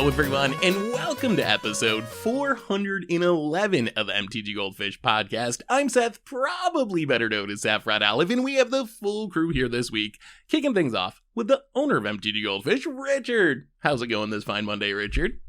Hello everyone, and welcome to episode 411 of the MTG Goldfish podcast. I'm Seth, probably better known as Saffron Olive, and we have the full crew here this week, kicking things off with the owner of MTG Goldfish, Richard. How's it going this fine Monday, Richard?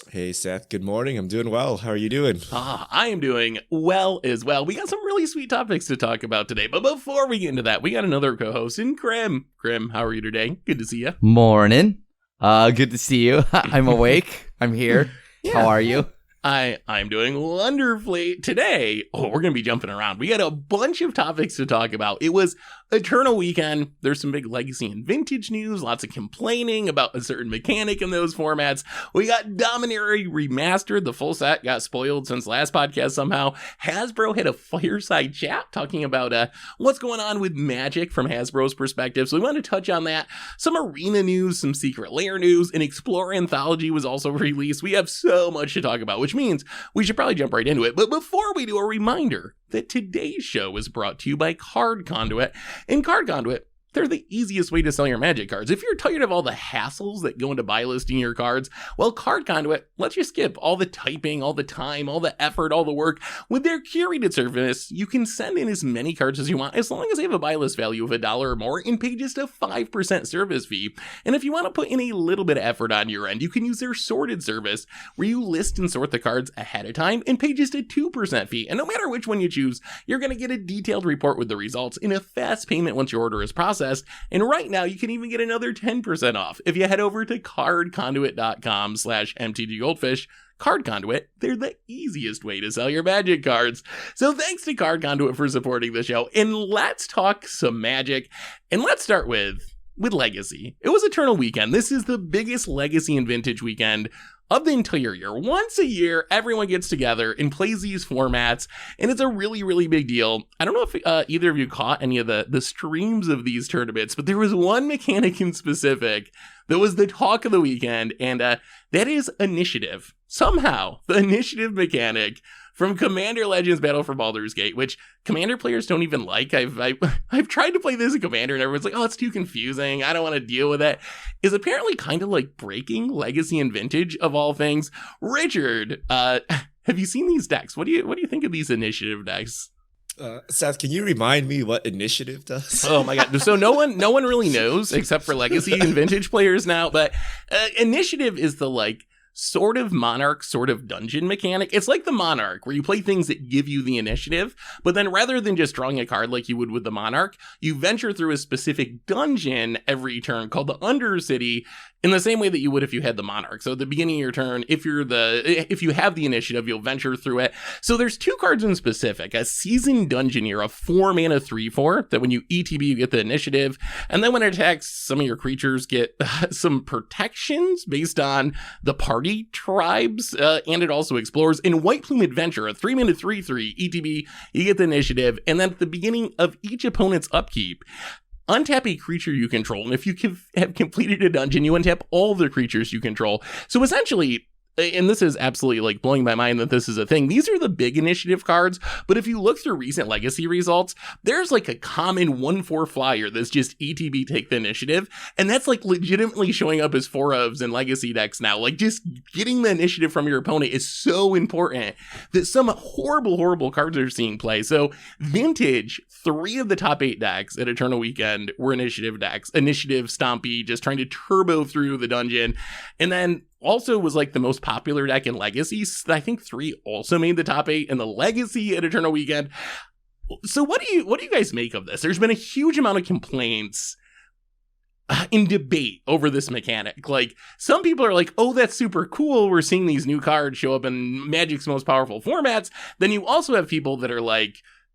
Hey Seth, good morning. I'm doing well. How are you doing? I am doing well as well. We got some really sweet topics to talk about today, but before we get into that, we got another co-host in Krim. Krim, how are you today? Good to see you. Morning. Good to see you. I'm awake. I'm here. Yeah. How are you? I'm doing wonderfully. Today, we're going to be jumping around. We got a bunch of topics to talk about. It was Eternal Weekend. There's some big legacy and vintage news, lots of complaining about a certain mechanic in those formats. We got Dominaria Remastered. The full set got spoiled since last podcast somehow. Hasbro had a fireside chat talking about what's going on with Magic from Hasbro's perspective. So we want to touch on that. Some arena news, some secret lair news, an Explorer Anthology was also released. We have so much to talk about, which means we should probably jump right into it. But before we do, a reminder that today's show is brought to you by Card Conduit. And Card Conduit, they're the easiest way to sell your Magic cards. If you're tired of all the hassles that go into buy listing your cards, well, Card Conduit lets you skip all the typing, all the time, all the effort, all the work. With their curated service, you can send in as many cards as you want, as long as they have a buy list value of $1 or more, and pay just a 5% service fee. And if you want to put in a little bit of effort on your end, you can use their sorted service, where you list and sort the cards ahead of time and pay just a 2% fee. And no matter which one you choose, you're going to get a detailed report with the results and a fast payment once your order is processed. And right now, you can even get another 10% off if you head over to cardconduit.com/mtggoldfish. Card Conduit, they're the easiest way to sell your Magic cards. So thanks to Card Conduit for supporting the show. And let's talk some Magic. And let's start with Legacy. It was Eternal Weekend. This is the biggest Legacy and Vintage weekend of the entire year. Once a year, everyone gets together and plays these formats, and it's a really, really big deal. I don't know if either of you caught any of the streams of these tournaments, but there was one mechanic in specific that was the talk of the weekend, and that is Initiative. Somehow, the Initiative mechanic from Commander Legends Battle for Baldur's Gate, which Commander players don't even like. I've tried to play this in Commander, and everyone's like, oh, it's too confusing. I don't want to deal with it. Is apparently kind of like breaking Legacy and Vintage of all things. Richard, have you seen these decks? What do you think of these Initiative decks? Seth, can you remind me what Initiative does? Oh my god! So no one really knows except for Legacy and Vintage players now. But Initiative is the sort of Monarch, sort of dungeon mechanic. It's like the Monarch, where you play things that give you the initiative, but then rather than just drawing a card like you would with the Monarch, you venture through a specific dungeon every turn called the Undercity, in the same way that you would if you had the Monarch. So at the beginning of your turn, if you have the initiative, you'll venture through it. So there's two cards in specific: a Seasoned Dungeoneer, a 4-mana 3/4 that when you ETB you get the initiative, and then when it attacks, some of your creatures get some protections based on the party tribes, and it also explores. In White Plume Adventure, a 3-mana 3/3 ETB, you get the initiative, and then at the beginning of each opponent's upkeep, untap a creature you control, and if you have completed a dungeon, you untap all the creatures you control. So essentially, and this is absolutely blowing my mind that this is a thing, these are the big initiative cards, but if you look through recent Legacy results, there's a common 1/4 flyer that's just ETB take the initiative, and that's legitimately showing up as 4-ofs in Legacy decks now. Just getting the initiative from your opponent is so important that some horrible cards are seeing play. So Vintage, 3 of the top 8 decks at Eternal Weekend were initiative decks. Initiative, Stompy, just trying to turbo through the dungeon. And then also was the most popular deck in Legacy. I think 3 also made the top 8 in the Legacy at Eternal Weekend. So what do you guys make of this? There's been a huge amount of complaints in debate over this mechanic. Some people are oh, that's super cool, we're seeing these new cards show up in Magic's most powerful formats. Then you also have people that are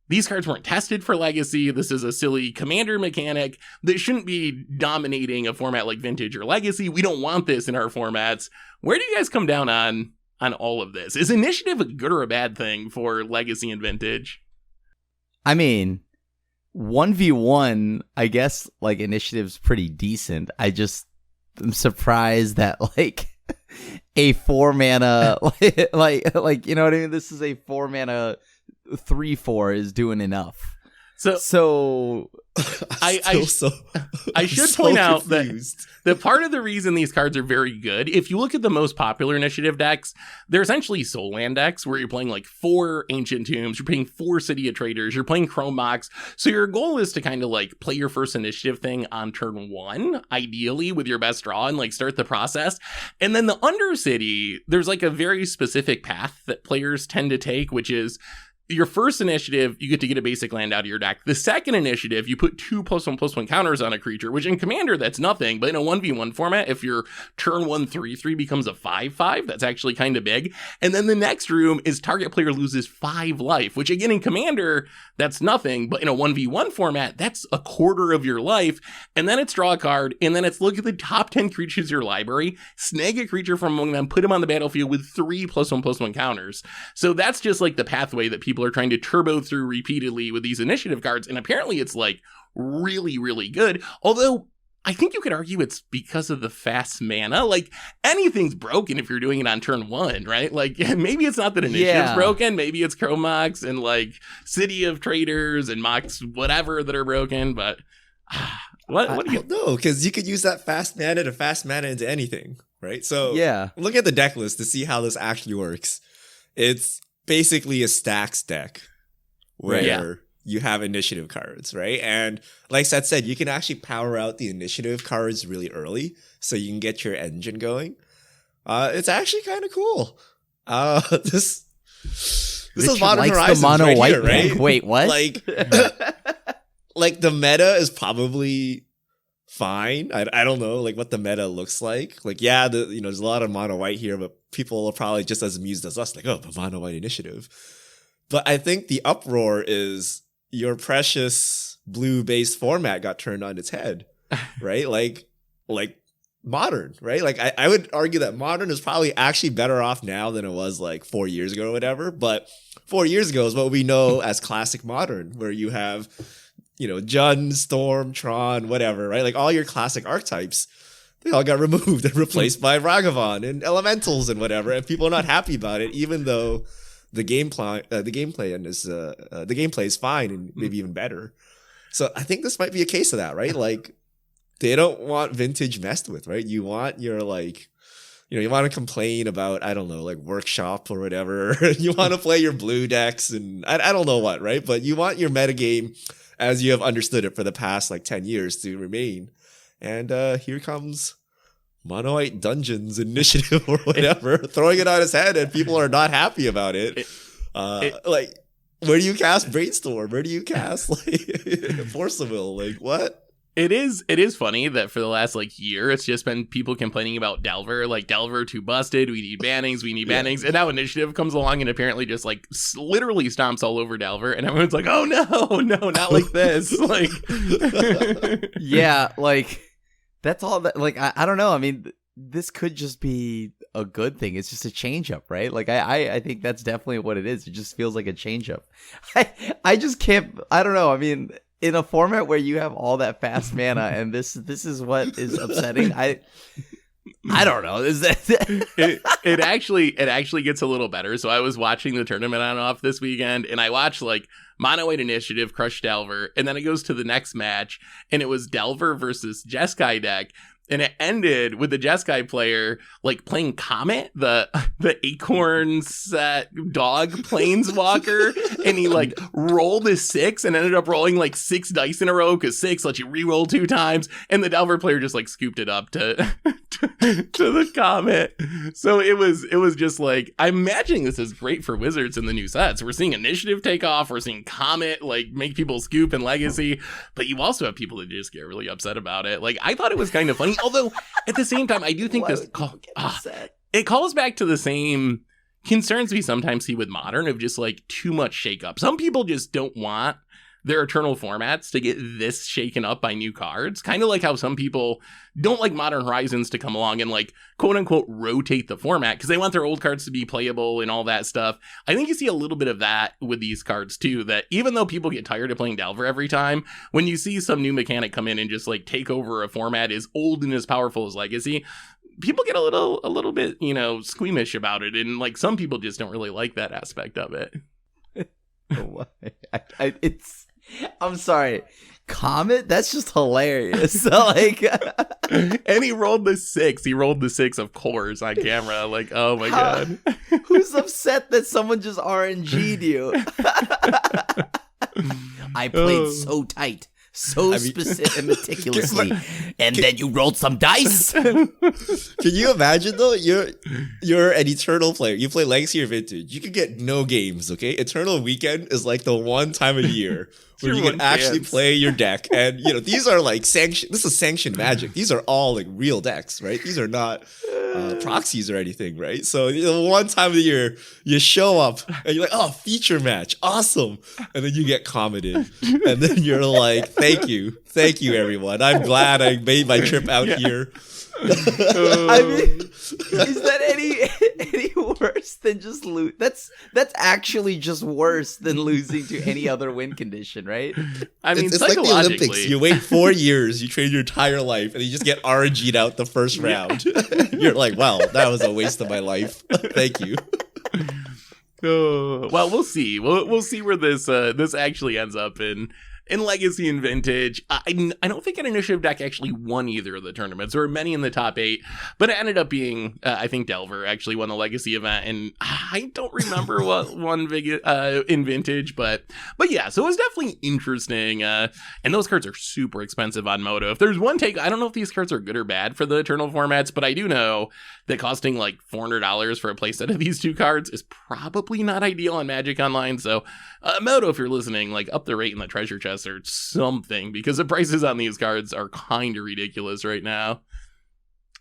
these cards weren't tested for Legacy. This is a silly Commander mechanic that shouldn't be dominating a format like Vintage or Legacy. We don't want this in our formats. Where do you guys come down on all of this? Is Initiative a good or a bad thing for Legacy and Vintage? I mean, 1v1, I guess, Initiative's pretty decent. I just am surprised that, a 4-mana, you know what I mean? This is a 4-mana 3/4 is doing enough. So I should point out that part of the reason these cards are very good, if you look at the most popular initiative decks, they're essentially Soul Land decks where you're playing like 4 Ancient Tombs, you're playing 4 City of Traders, you're playing Chrome Mox. So your goal is to kind of like play your first initiative thing on turn 1, ideally with your best draw, and like start the process. And then the Undercity, there's like a very specific path that players tend to take, which is your first initiative, you get a basic land out of your deck. The second initiative, you put 2 +1/+1 counters on a creature, which in Commander, that's nothing. But in a 1v1 format, if your turn 1 3/3 becomes a 5/5, that's actually kind of big. And then the next room is target player loses 5 life, which again, in Commander, that's nothing. But in a 1v1 format, that's a quarter of your life. And then it's draw a card, and then it's look at the top 10 creatures in your library, snag a creature from among them, put them on the battlefield with 3 +1/+1 counters. So that's just like the pathway that people are trying to turbo through repeatedly with these initiative cards, and apparently it's like really, really good. Although I think you could argue it's because of the fast mana. Like, anything's broken if you're doing it on turn 1, right? Like, maybe it's not that initiative's broken, maybe it's Chrome Mox and like City of Traders and Mox whatever that are broken, but what do you know? Because you could use that fast mana into anything, right? So look at the deck list to see how this actually works. It's basically a stacks deck where you have initiative cards, right? And like Seth said, you can actually power out the initiative cards really early so you can get your engine going. It's actually kind of cool. This is Modern Horizons the mono right white here, right? Wait, what? Like, like the meta is probably fine. I don't know like what the meta looks like. Like, there's a lot of mono white here, but people are probably just as amused as us, like, oh, the mono white initiative. But I think the uproar is your precious blue based format got turned on its head, right? like Modern, right? Like I would argue that Modern is probably actually better off now than it was like 4 years ago or whatever. But 4 years ago is what we know as classic Modern, where you have, Jund, Storm, Tron, whatever, right? Like all your classic archetypes, they all got removed and replaced by Ragavan and Elementals and whatever, and people are not happy about it, even though the gameplay is fine and maybe even better. So I think this might be a case of that, right? Like they don't want vintage messed with, right? You want your you want to complain about, I don't know, like Workshop or whatever. You want to play your blue decks and I don't know what, right? But you want your metagame as you have understood it for the past like 10 years to remain. And here comes Mono White Dungeons Initiative or whatever, throwing it on his head, and people are not happy about it. Like, where do you cast Brainstorm? Where do you cast like Force of Will? Like, what? It is funny that for the last like year, it's just been people complaining about Delver, like Delver too busted. We need bannings. And now Initiative comes along and apparently just like literally stomps all over Delver, and everyone's like, oh no, not like this. Like, yeah, like that's all that. Like, I don't know. I mean, this could just be a good thing. It's just a change up, right? Like, I think that's definitely what it is. It just feels like a change up. I just can't. I don't know. I mean, in a format where you have all that fast mana, and this is what is upsetting. I don't know. Is that it actually gets a little better. So I was watching the tournament on off this weekend, and I watched like Mono White Initiative crush Delver, and then it goes to the next match, and it was Delver versus Jeskai deck. And it ended with the Jeskai player like playing Comet, the acorn set dog planeswalker, and he like rolled a 6 and ended up rolling like 6 dice in a row because 6 lets you re-roll 2 times, and the Delver player just like scooped it up to the Comet. So it was just like, I'm imagining this is great for Wizards in the new sets. We're seeing Initiative take off, we're seeing Comet like make people scoop in Legacy, but you also have people that just get really upset about it. Like, I thought it was kind of funny. Although, at the same time, I do think it calls back to the same concerns we sometimes see with Modern of just like too much shakeup. Some people just don't want their Eternal formats to get this shaken up by new cards. Kind of like how some people don't like Modern Horizons to come along and like quote unquote rotate the format because they want their old cards to be playable and all that stuff. I think you see a little bit of that with these cards too, that even though people get tired of playing Delver every time, when you see some new mechanic come in and just like take over a format as old and as powerful as Legacy, people get a little bit, squeamish about it. And like some people just don't really like that aspect of it. I'm sorry. Comet? That's just hilarious. So, like, And he rolled the 6. He rolled the 6, of course, on camera. Like, oh my God. who's upset that someone just RNG'd you? I played so tight, so specific and meticulously, and then you rolled some dice. Can you imagine though? You're an Eternal player. You play Legacy or Vintage. You could get no games. Okay, Eternal Weekend is like the one time a year where you can actually play your deck, and these are like sanctioned. This is sanctioned Magic. These are all like real decks, right? These are not proxies or anything, right? So one time of the year you show up and you're like, oh, feature match, awesome, and then you get commented, and then you're like, thank you everyone. I'm glad I made my trip out here. I mean, is that any worse than just lose? That's actually just worse than losing to any other win condition, right? I mean, it's like the Olympics. You wait 4 years, you train your entire life, and you just get RNG'd out the first round. You're like, wow, that was a waste of my life. Thank you. Well, we'll see. We'll see where this actually ends up in Legacy and Vintage. I don't think an initiative deck actually won either of the tournaments. There were many in the top 8, but it ended up being, I think Delver actually won the Legacy event, and I don't remember what won in Vintage, but yeah, so it was definitely interesting, and those cards are super expensive on Moto. If there's one take, I don't know if these cards are good or bad for the Eternal formats, but I do know that costing like $400 for a playset of these 2 cards is probably not ideal on Magic Online, so Moto, if you're listening, like up the rate in the treasure chest or something, because the prices on these cards are kind of ridiculous right now.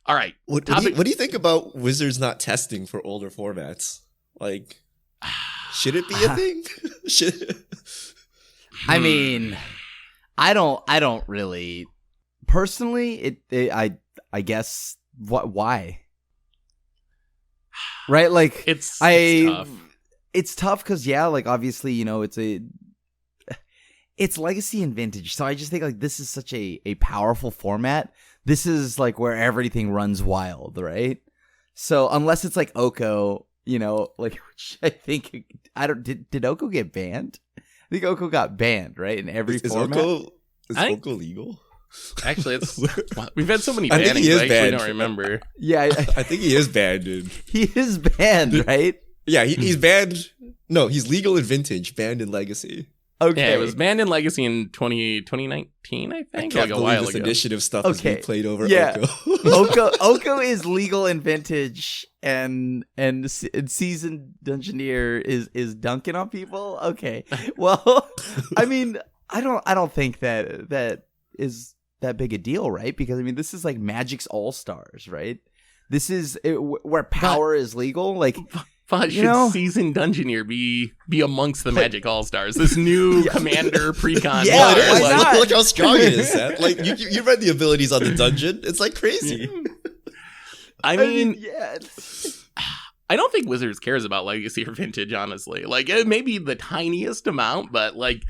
All right. What do you think about Wizards not testing for older formats? Like, should it be a thing? I mean, I don't really personally. I guess why? Right? Like it's tough. It's tough because like obviously it's Legacy and Vintage, so I just think like this is such a powerful format. This is like where everything runs wild, right? So unless it's like Oko, like which I think did Oko get banned? I think Oko got banned, right? In every format. Is Oko legal? Actually, we've had so many bannings. I actually don't remember. Yeah, I think he is banned, dude. He is banned, right? Yeah, he's banned. No, he's legal in Vintage, banned in Legacy. Okay. Yeah, it was banned in Legacy in 2019, I think. I can't like a believe while this ago. initiative stuff is being played over Oko. Oko is legal in Vintage, and Seasoned Dungeoneer is dunking on people. Okay, well, I mean, I don't think that is that big a deal, right? Because I mean, this is like Magic's All Stars, right? This is where power is legal, like. But should Seasoned Dungeoneer be amongst the Magic All-Stars? This new commander pre-con. Yeah, it is. why not? Look how strong it is, Seth. Like, you read the abilities on the dungeon. It's like crazy. I mean, yeah. I don't think Wizards cares about Legacy or Vintage, honestly. Like, it may be the tiniest amount, but like,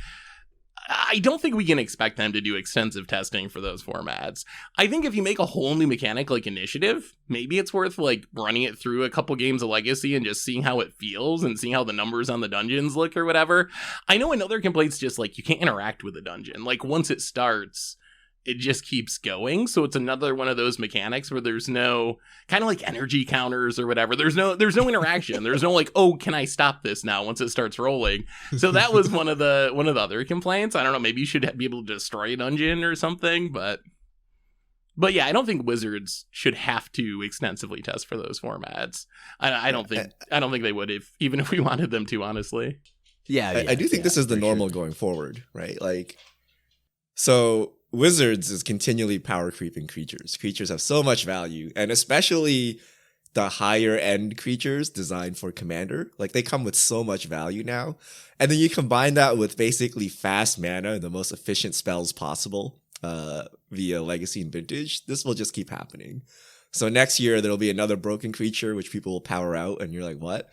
I don't think we can expect them to do extensive testing for those formats. I think if you make a whole new mechanic like Initiative, maybe it's worth like running it through a couple games of Legacy and just seeing how it feels and seeing how the numbers on the dungeons look or whatever. I know another complaint's just like you can't interact with the dungeon. Like once it starts, it just keeps going. So it's another one of those mechanics where there's no kind of like energy counters or whatever. There's no interaction. There's no like, oh, can I stop this now once it starts rolling? So that was one of the other complaints. I don't know. Maybe you should be able to destroy a dungeon or something. But yeah, I don't think Wizards should have to extensively test for those formats. I don't think they would even if we wanted them to, honestly. Yeah, I do think this is the normal going forward, right? Like, so Wizards is continually power creeping creatures. Creatures have so much value, and especially the higher end creatures designed for Commander. Like, they come with so much value now. And then you combine that with basically fast mana and the most efficient spells possible via Legacy and Vintage. This will just keep happening. So next year, there'll be another broken creature, which people will power out, and you're like, what?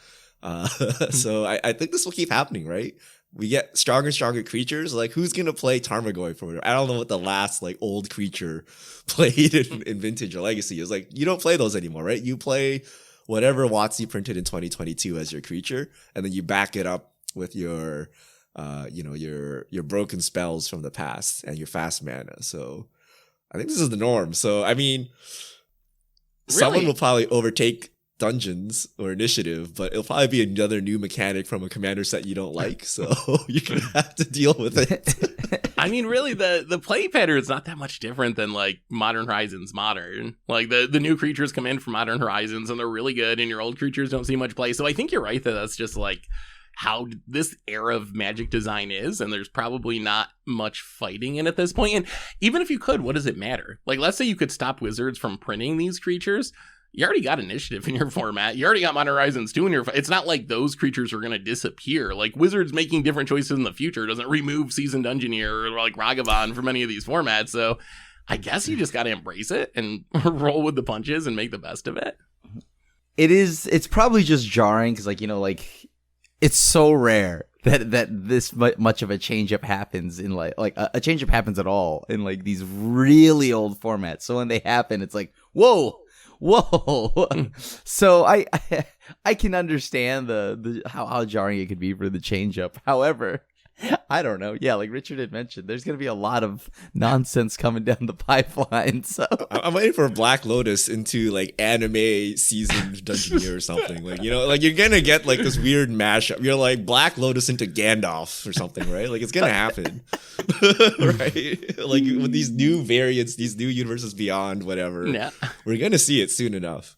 So I think this will keep happening, right? We get stronger and stronger creatures. Like, who's going to play Tarmogoyf for? I don't know what the last, like, old creature played in Vintage or Legacy is. Like, you don't play those anymore, right? You play whatever WotC printed in 2022 as your creature, and then you back it up with your your broken spells from the past and your fast mana. So I think this is the norm. So I mean, someone will probably overtake dungeons or initiative, but it'll probably be another new mechanic from a commander set you don't like. So you're gonna have to deal with it. I mean, really, the play pattern is not that much different than like Modern Horizons Modern. Like the new creatures come in from Modern Horizons and they're really good, and your old creatures don't see much play. So I think you're right that that's just like how this era of Magic design is, and there's probably not much fighting in at this point. And even if you could, what does it matter? Like, let's say you could stop Wizards from printing these creatures. You already got initiative in your format. You already got Modern Horizons 2 in your... It's not like those creatures are going to disappear. Like, Wizards making different choices in the future doesn't remove Seasoned Dungeoneer or, like, Ragavan from any of these formats. So I guess you just got to embrace it and roll with the punches and make the best of it. It's probably just jarring because, like, you know, like, it's so rare that this much of a change-up happens in, like a change-up happens at all in, like, these really old formats. So when they happen, it's like, whoa! So I can understand the how jarring it could be for the change up. However, I don't know. Yeah, like Richard had mentioned, there's going to be a lot of nonsense coming down the pipeline. So I'm waiting for Black Lotus into like anime seasoned Dungeoneer or something. Like, you know, like you're gonna get like this weird mashup. You're like Black Lotus into Gandalf or something, right? Like it's gonna happen, right? Like with these new variants, these new universes beyond, whatever. Yeah, we're gonna see it soon enough.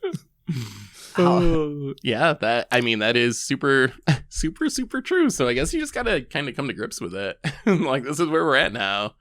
Yeah, that is super true. So I guess you just gotta kind of come to grips with it. Like, this is where we're at now.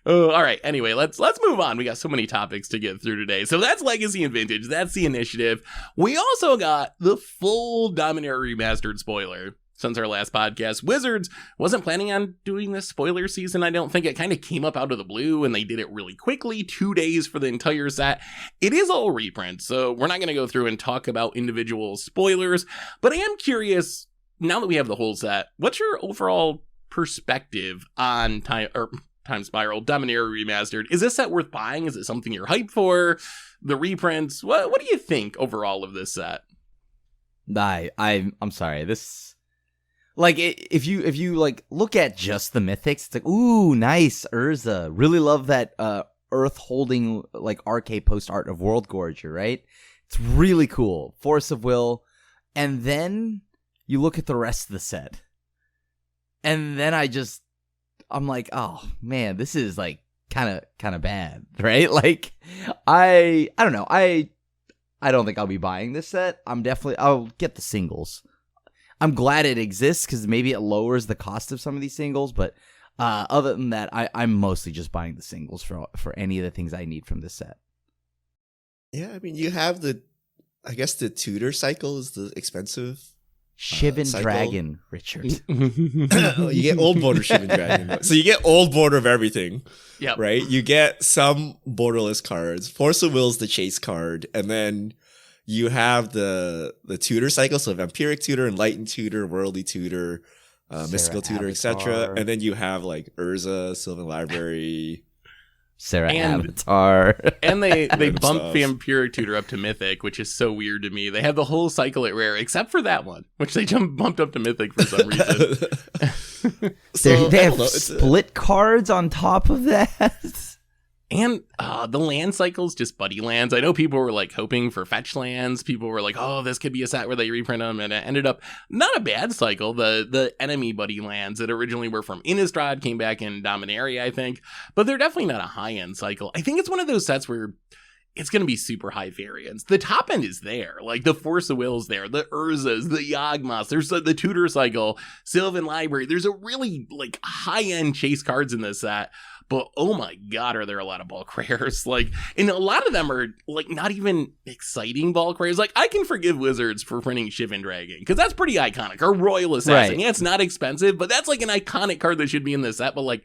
Oh, all right. Anyway, let's move on. We got so many topics to get through today. So that's Legacy and Vintage. That's the initiative. We also got the full Dominaria Remastered spoiler. Since our last podcast, Wizards wasn't planning on doing this spoiler season. I don't think. It kind of came up out of the blue and they did it really quickly, 2 days for the entire set. It is all reprint, so we're not going to go through and talk about individual spoilers, but I am curious, now that we have the whole set, what's your overall perspective on Time Spiral Dominaria Remastered? Is this set worth buying? Is it something you're hyped for? The reprints? What do you think overall of this set? I'm sorry. This... Like, if you like look at just the mythics, it's like, ooh, nice, Urza. Really love that earth holding like RK post art of World Gorger, right? It's really cool. Force of Will. And then you look at the rest of the set. And then I'm like, oh man, this is like kind of bad, right? Like, I don't know. I don't think I'll be buying this set. I'll get the singles. I'm glad it exists because maybe it lowers the cost of some of these singles, but other than that, I'm mostly just buying the singles for any of the things I need from this set. Yeah, I mean, you have the tutor cycle is the expensive Shivan Dragon, Richard. You get old border Shivan Dragon. So you get old border of everything. Yeah. Right? You get some borderless cards. Force of Will's the chase card, and then you have the tutor cycle, so Vampiric Tutor, Enlightened Tutor, Worldly Tutor, Mystical Tutor, etc. And then you have like Urza, Sylvan Library, Sarah Avatar. And they bumped Vampiric Tutor up to Mythic, which is so weird to me. They have the whole cycle at Rare, except for that one, which they bumped up to Mythic for some reason. They have split cards on top of that. And the land cycles, just buddy lands. I know people were like hoping for fetch lands. People were like, oh, this could be a set where they reprint them. And it ended up not a bad cycle. The enemy buddy lands that originally were from Innistrad came back in Dominaria, I think. But they're definitely not a high-end cycle. I think it's one of those sets where it's going to be super high variance. The top end is there. Like the Force of Will's there. The Urzas, the Yawgmoths. There's the Tutor cycle, Sylvan Library. There's a really like high-end chase cards in this set. But oh my god, are there a lot of bulk rares? Like, and a lot of them are like not even exciting bulk rares. Like, I can forgive Wizards for printing Shivan Dragon because that's pretty iconic. Or Royal Assassin. Right. Yeah, it's not expensive, but that's like an iconic card that should be in this set. But like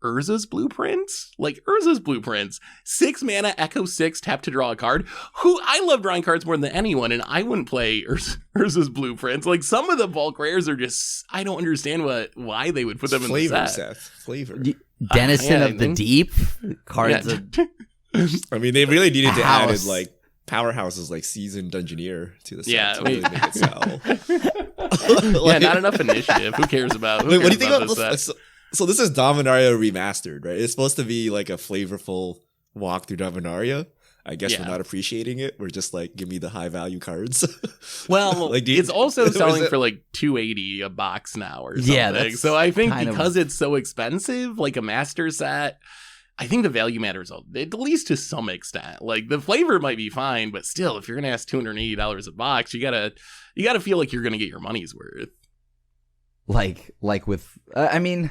Urza's Blueprints? Like Urza's Blueprints. 6 mana, Echo 6, tap to draw a card. I love drawing cards more than anyone, and I wouldn't play Urza's Blueprints. Like some of the bulk rares are just, I don't understand why they would put them in the set. Seth. Flavor. Denizen of the Deep cards. I mean, they really needed to add like powerhouses like seasoned Dungeoneer to the set Yeah, to really make it sell. Yeah, not enough initiative. Who cares about? Wait, what do you think about about this set? so this is Dominaria Remastered, right? It's supposed to be like a flavorful walk through Dominaria. I guess we're Yeah. not appreciating it. We're just like, give me the high value cards. Well, Like, do you- it's also is selling it- for like $280 a box now or something. Yeah, that's so I think kind of- because it's so expensive, like a master set, I think the value matters at least to some extent. Like the flavor might be fine, but still, if you're gonna ask $280 a box, you gotta feel like you're gonna get your money's worth. Like with, I mean,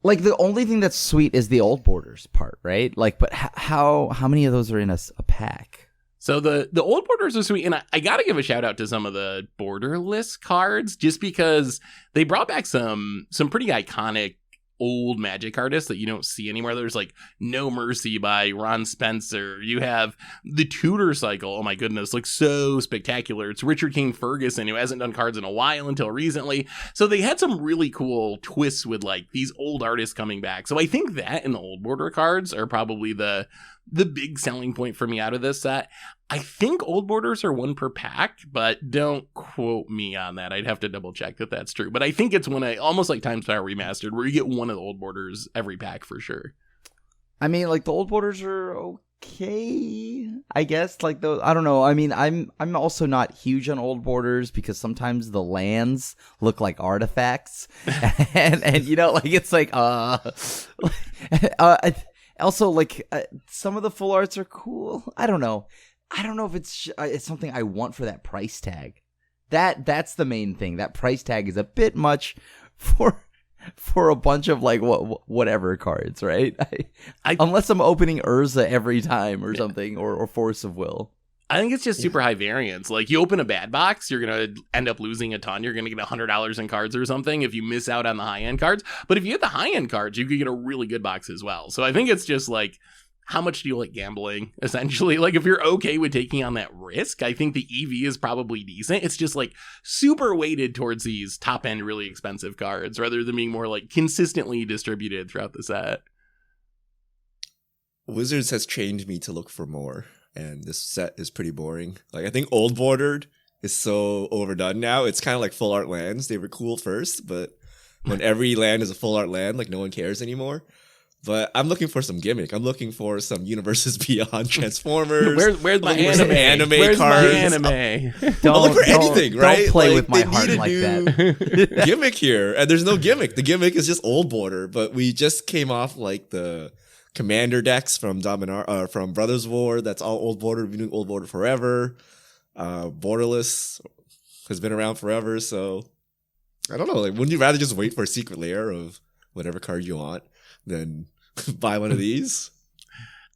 like the only thing that's sweet is the old borders part, right? Like, but how many of those are in a pack? So the old borders are sweet, and I gotta give a shout out to some of the borderless cards, just because they brought back some pretty iconic old Magic artists that you don't see anymore. There's like No Mercy by Ron Spencer. You have the Tudor cycle. Oh my goodness, looks so spectacular. It's Richard King Ferguson, who hasn't done cards in a while until recently. So they had some really cool twists with like these old artists coming back. So I think that and the old border cards are probably the big selling point for me out of this set. I think old borders are one per pack, but don't quote me on that. I'd have to double check that that's true. But I think it's almost like Times Fire Remastered, where you get one of the old borders every pack for sure. I mean, like the old borders are okay, I guess. Like those, I don't know. I mean, I'm also not huge on old borders because sometimes the lands look like artifacts, and you know, like it's like also like some of the full arts are cool. I don't know if it's something I want for that price tag. That's the main thing. That price tag is a bit much for a bunch of like whatever cards, right? Unless I'm opening Urza every time or something, or Force of Will. I think it's just super high variance. Like you open a bad box, you're going to end up losing a ton. You're going to get $100 in cards or something if you miss out on the high-end cards. But if you get the high-end cards, you could get a really good box as well. So I think it's just like, how much do you like gambling, essentially? Like if you're okay with taking on that risk, I think the EV is probably decent. It's just like super weighted towards these top-end, really expensive cards rather than being more like consistently distributed throughout the set. Wizards has trained me to look for more, and this set is pretty boring. Like I think old bordered is so overdone now. It's kind of like full art lands. They were cool first, but when every land is a full art land, like no one cares anymore. But I'm looking for some gimmick. I'm looking for some universes beyond Transformers. Where's my looking for some anime? anime Where's cards. my anime? I'll look for anything, right? Don't play Like, with my they heart need a like new that. gimmick here, and there's no gimmick. The gimmick is just old border. But we just came off like the commander decks from from Brothers War. That's all old border. We've been doing old border forever. Borderless has been around forever. So I don't know. Like, wouldn't you rather just wait for a secret layer of whatever card you want than buy one of these?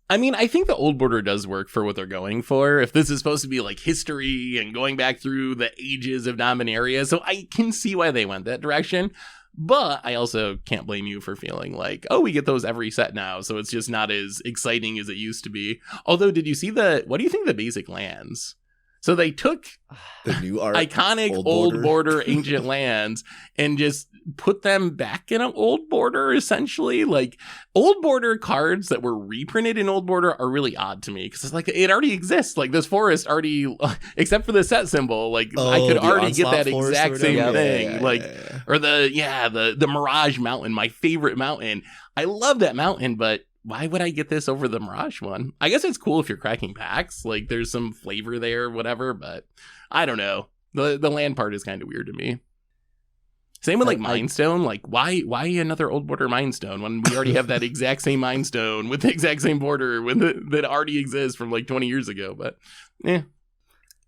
I mean, I think the old border does work for what they're going for. If this is supposed to be like history and going back through the ages of Dominaria, so I can see why they went that direction. But I also can't blame you for feeling like, oh, we get those every set now, so it's just not as exciting as it used to be. Although, did you see what do you think of the basic lands? So they took The new art, iconic old border ancient lands and just put them back in an old border, essentially. Like old border cards that were reprinted in old border are really odd to me because it's like it already exists. Like this forest already, except for the set symbol, like I could the already get Onslaught that Forest exact or same whatever? thing. Yeah, like yeah. or the Mirage Mountain, my favorite mountain. I love that mountain, but why would I get this over the Mirage one? I guess it's cool if you're cracking packs. Like there's some flavor there, whatever, but I don't know. The land part is kind of weird to me. Same with like Mind Stone. Like why another old border Mind Stone when we already have that exact same Mind Stone with the exact same border that already exists from like 20 years ago? But yeah.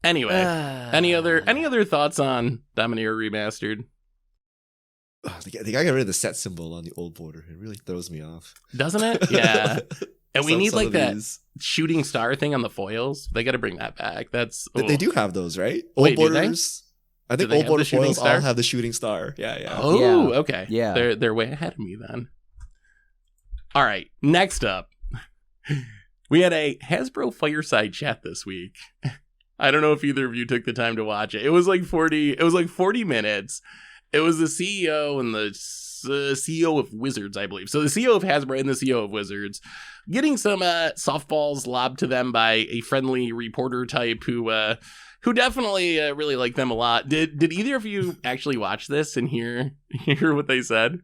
Anyway, any other thoughts on Dominaria Remastered? They got to get rid of the set symbol on the old border. It really throws me off. Doesn't it? Yeah. And we need Some like of that these- shooting star thing on the foils. They got to bring that back. That's They do have those, right? Wait, Old do they? borders. I think they old have border the shooting foils all star? have the shooting star. Yeah. Oh, Yeah. okay. Yeah. They're way ahead of me then. All right. Next up, we had a Hasbro Fireside Chat this week. I don't know if either of you took the time to watch it. It was like 40 minutes. It was the CEO and the CEO of Wizards, I believe. So the CEO of Hasbro and the CEO of Wizards getting some softballs lobbed to them by a friendly reporter type who definitely really liked them a lot. Did either of you actually watch this and hear what they said?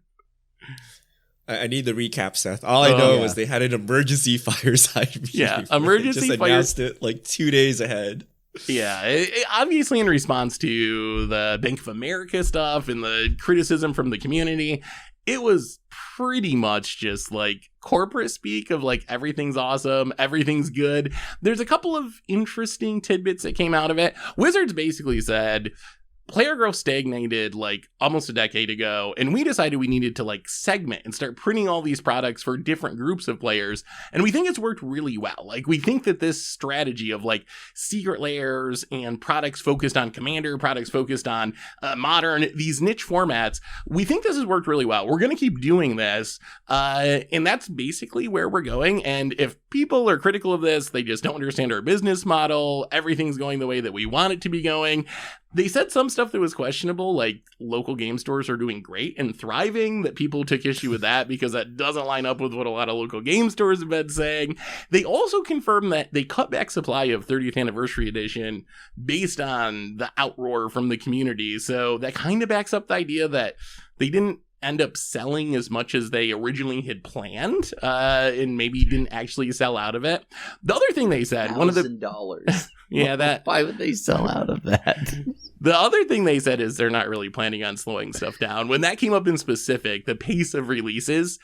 I need the recap, Seth. All I know is they had an emergency fireside meeting. Yeah, emergency just announced it like 2 days ahead. Yeah, obviously in response to the Bank of America stuff and the criticism from the community, it was pretty much just like corporate speak of like everything's awesome, everything's good. There's a couple of interesting tidbits that came out of it. Wizards basically said player growth stagnated like almost a decade ago, and we decided we needed to like segment and start printing all these products for different groups of players, and we think it's worked really well. Like, we think that this strategy of like secret layers and products focused on Commander, products focused on Modern, these niche formats, we think this has worked really well. We're going to keep doing this, and that's basically where we're going. And if people are critical of this, they just don't understand our business model, everything's going the way that we want it to be going. They said some stuff that was questionable, like local game stores are doing great and thriving, that people took issue with that because that doesn't line up with what a lot of local game stores have been saying. They also confirmed that they cut back supply of 30th Anniversary Edition based on the outroar from the community. So that kind of backs up the idea that they didn't end up selling as much as they originally had planned, and maybe didn't actually sell out of it. The other thing they said, one of the $1,000. Yeah, that. Why would they sell out of that? The other thing they said is they're not really planning on slowing stuff down. When that came up in specific, the pace of releases,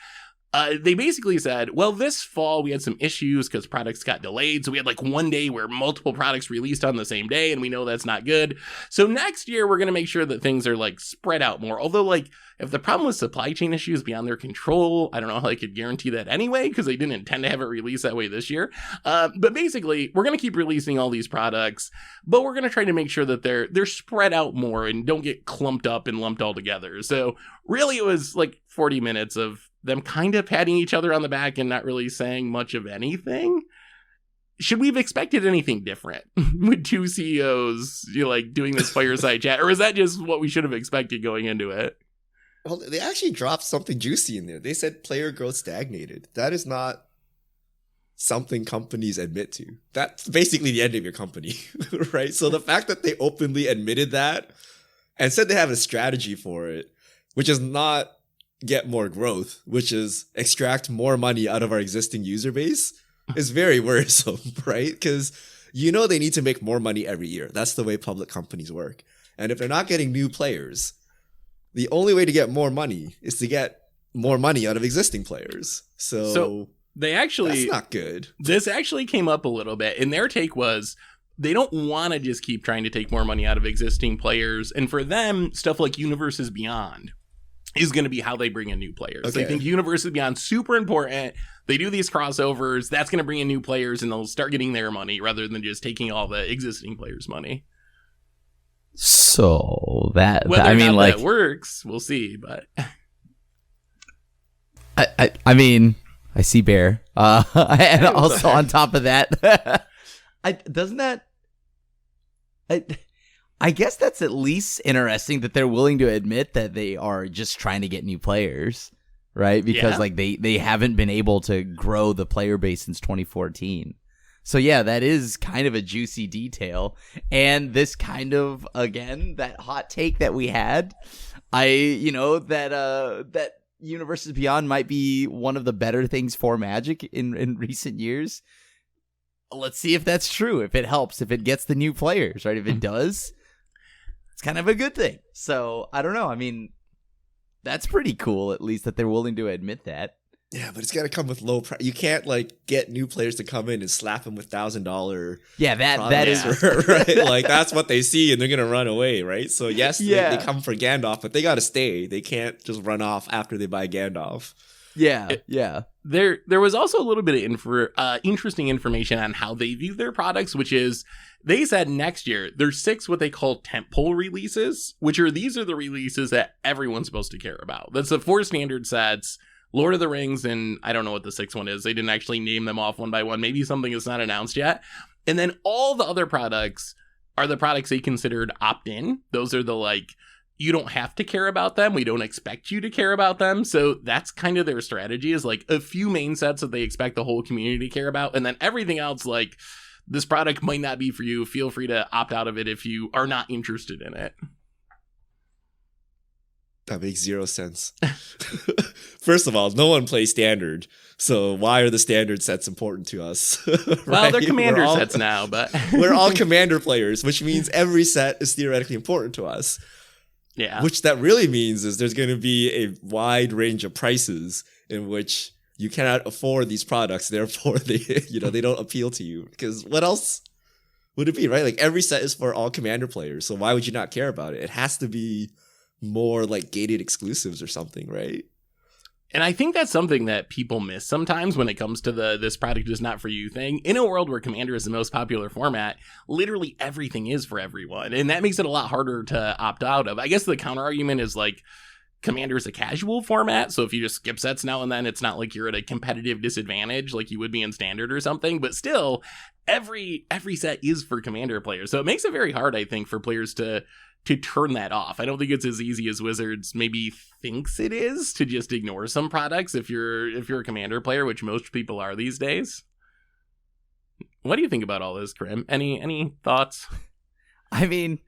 they basically said, well, this fall we had some issues because products got delayed. So we had like one day where multiple products released on the same day, and we know that's not good. So next year we're going to make sure that things are like spread out more. Although, like, if the problem with supply chain issues beyond their control, I don't know how I could guarantee that anyway, because they didn't intend to have it released that way this year. But basically, we're going to keep releasing all these products, but we're going to try to make sure that they're spread out more and don't get clumped up and lumped all together. So really, it was like 40 minutes of them kind of patting each other on the back and not really saying much of anything. Should we have expected anything different with two CEOs, like doing this fireside chat, or is that just what we should have expected going into it? Well, they actually dropped something juicy in there. They said player growth stagnated. That is not something companies admit to. That's basically the end of your company, right? So the fact that they openly admitted that and said they have a strategy for it, which is not get more growth, which is extract more money out of our existing user base, is very worrisome, right? Because they need to make more money every year. That's the way public companies work. And if they're not getting new players, the only way to get more money is to get more money out of existing players. So they actually, that's not good. This actually came up a little bit, and their take was they don't want to just keep trying to take more money out of existing players. And for them, stuff like Universes Beyond is going to be how they bring in new players. Okay. They think Universes Beyond super important. They do these crossovers. That's going to bring in new players, and they'll start getting their money rather than just taking all the existing players' money. So that Whether I or mean, not like, that works, we'll see. But I mean, I see Bear, and also on top of that, I guess that's at least interesting that they're willing to admit that they are just trying to get new players, right? Because like they haven't been able to grow the player base since 2014. So yeah, that is kind of a juicy detail. And this kind of, again, that hot take that we had, that Universes Beyond might be one of the better things for Magic in recent years. Let's see if that's true, if it helps, if it gets the new players, right? If it does, it's kind of a good thing. So I don't know. I mean, that's pretty cool, at least, that they're willing to admit that. Yeah, but it's got to come with low price. You can't get new players to come in and slap them with $1,000. Yeah, that is right. Like, that's what they see, and they're gonna run away, right? So yes, they come for Gandalf, but they got to stay. They can't just run off after they buy Gandalf. Yeah. There was also a little bit of interesting information on how they view their products, which is they said next year there's 6 what they call tentpole releases, these are the releases that everyone's supposed to care about. That's the 4 standard sets. Lord of the Rings, and I don't know what the 6th one is. They didn't actually name them off one by one. Maybe something is not announced yet. And then all the other products are the products they considered opt-in. Those are the you don't have to care about them. We don't expect you to care about them. So that's kind of their strategy, is like a few main sets that they expect the whole community to care about. And then everything else, like, this product might not be for you. Feel free to opt out of it if you are not interested in it. That makes zero sense. First of all, no one plays standard. So why are the standard sets important to us? Right? Well, they're commander sets now, but we're all commander players, which means every set is theoretically important to us. Yeah. Which that really means is there's going to be a wide range of prices in which you cannot afford these products. Therefore, they don't appeal to you, because what else would it be, right? Like, every set is for all commander players. So why would you not care about it? It has to be more like gated exclusives or something, right? And I think that's something that people miss sometimes when it comes to this product is not for you thing. In a world where Commander is the most popular format, literally everything is for everyone. And that makes it a lot harder to opt out of. I guess the counter argument is like, Commander is a casual format, so if you just skip sets now and then, it's not like you're at a competitive disadvantage like you would be in Standard or something. But still, every set is for Commander players. So it makes it very hard, I think, for players to turn that off. I don't think it's as easy as Wizards maybe thinks it is to just ignore some products if you're a Commander player, which most people are these days. What do you think about all this, Krim? Any thoughts? I mean,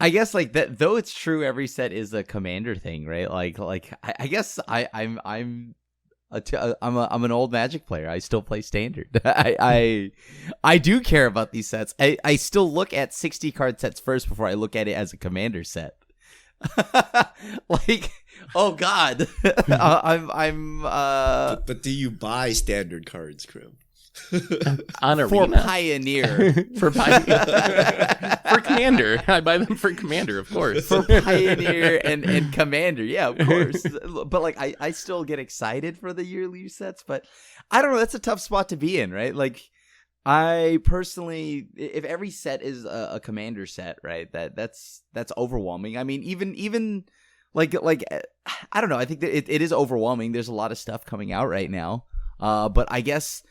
I guess like that. Though it's true, every set is a Commander thing, right? Like I guess I'm an old Magic player. I still play Standard. I do care about these sets. I still look at 60 card sets first before I look at it as a Commander set. Like, oh God, But do you buy Standard cards, Krim? On Arena? For Pioneer. For Commander. I buy them for Commander, of course. For Pioneer and Commander, yeah, of course. But like, I still get excited for the yearly sets, but I don't know, that's a tough spot to be in, right? Like, I personally, if every set is a Commander set, right, that's overwhelming. I mean, even like I don't know, I think that it is overwhelming. There's a lot of stuff coming out right now, but I guess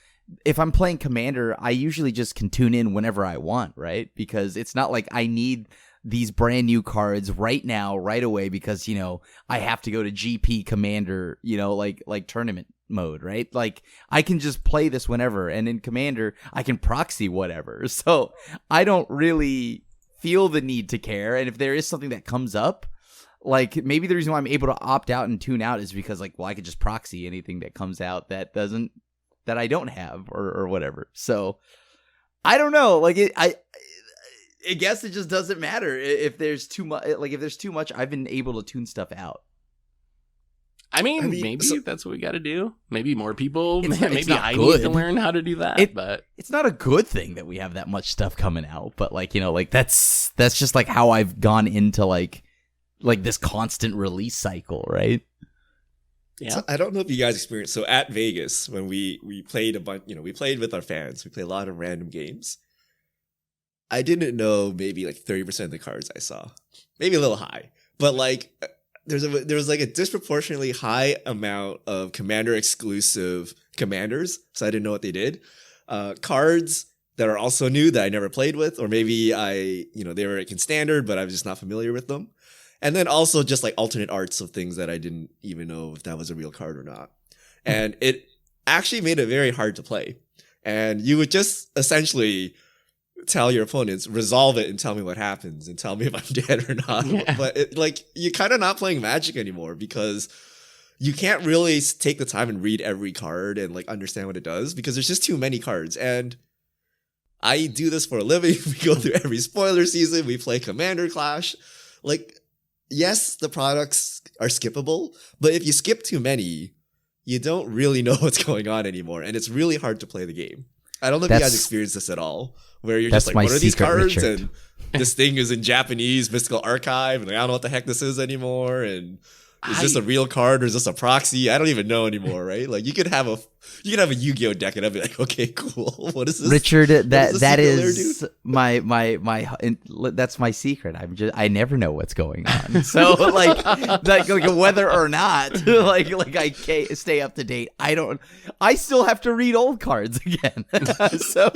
if I'm playing Commander, I usually just can tune in whenever I want, right? Because it's not like I need these brand new cards right now, right away, because, you know, I have to go to GP Commander, you know, like tournament mode, right? Like, I can just play this whenever, and in Commander, I can proxy whatever. So I don't really feel the need to care. And if there is something that comes up, like, maybe the reason why I'm able to opt out and tune out is because, like, well, I could just proxy anything that comes out that I don't have or whatever. So I don't know. Like, I guess it just doesn't matter if there's too much. Like, if there's too much, I've been able to tune stuff out. I mean maybe that's what we got to do. Maybe more people. Maybe I good. need to learn how to do that. But it's not a good thing that we have that much stuff coming out. But, like, you know, like that's just like how I've gone into like this constant release cycle, right? Yeah. So I don't know if you guys experienced. So at Vegas, when we played a bunch, you know, we played with our fans. We played a lot of random games. I didn't know maybe like 30% of the cards I saw, maybe a little high, but like there was like a disproportionately high amount of Commander exclusive commanders. So I didn't know what they did. Cards that are also new that I never played with, or maybe they were in Standard, but I was just not familiar with them. And then also just like alternate arts of things that I didn't even know if that was a real card or not. And it actually made it very hard to play. And you would just essentially tell your opponents, resolve it and tell me what happens and tell me if I'm dead or not. Yeah. But you're kind of not playing Magic anymore because you can't really take the time and read every card and like understand what it does because there's just too many cards. And I do this for a living. We go through every spoiler season. We play Commander Clash. Like, yes, the products are skippable, but if you skip too many, you don't really know what's going on anymore, and it's really hard to play the game. I don't know if you guys experienced this at all, where you're just like, what are these cards? Richard. And this thing is in Japanese Mystical Archive, and like, I don't know what the heck this is anymore, and is this a real card or is this a proxy? I don't even know anymore, right? Like, you could have a Yu-Gi-Oh deck, and I'd be like, okay, cool. What is this, Richard? That is my that's my secret. I never know what's going on. So like whether or not like I can't stay up to date. I still have to read old cards again. So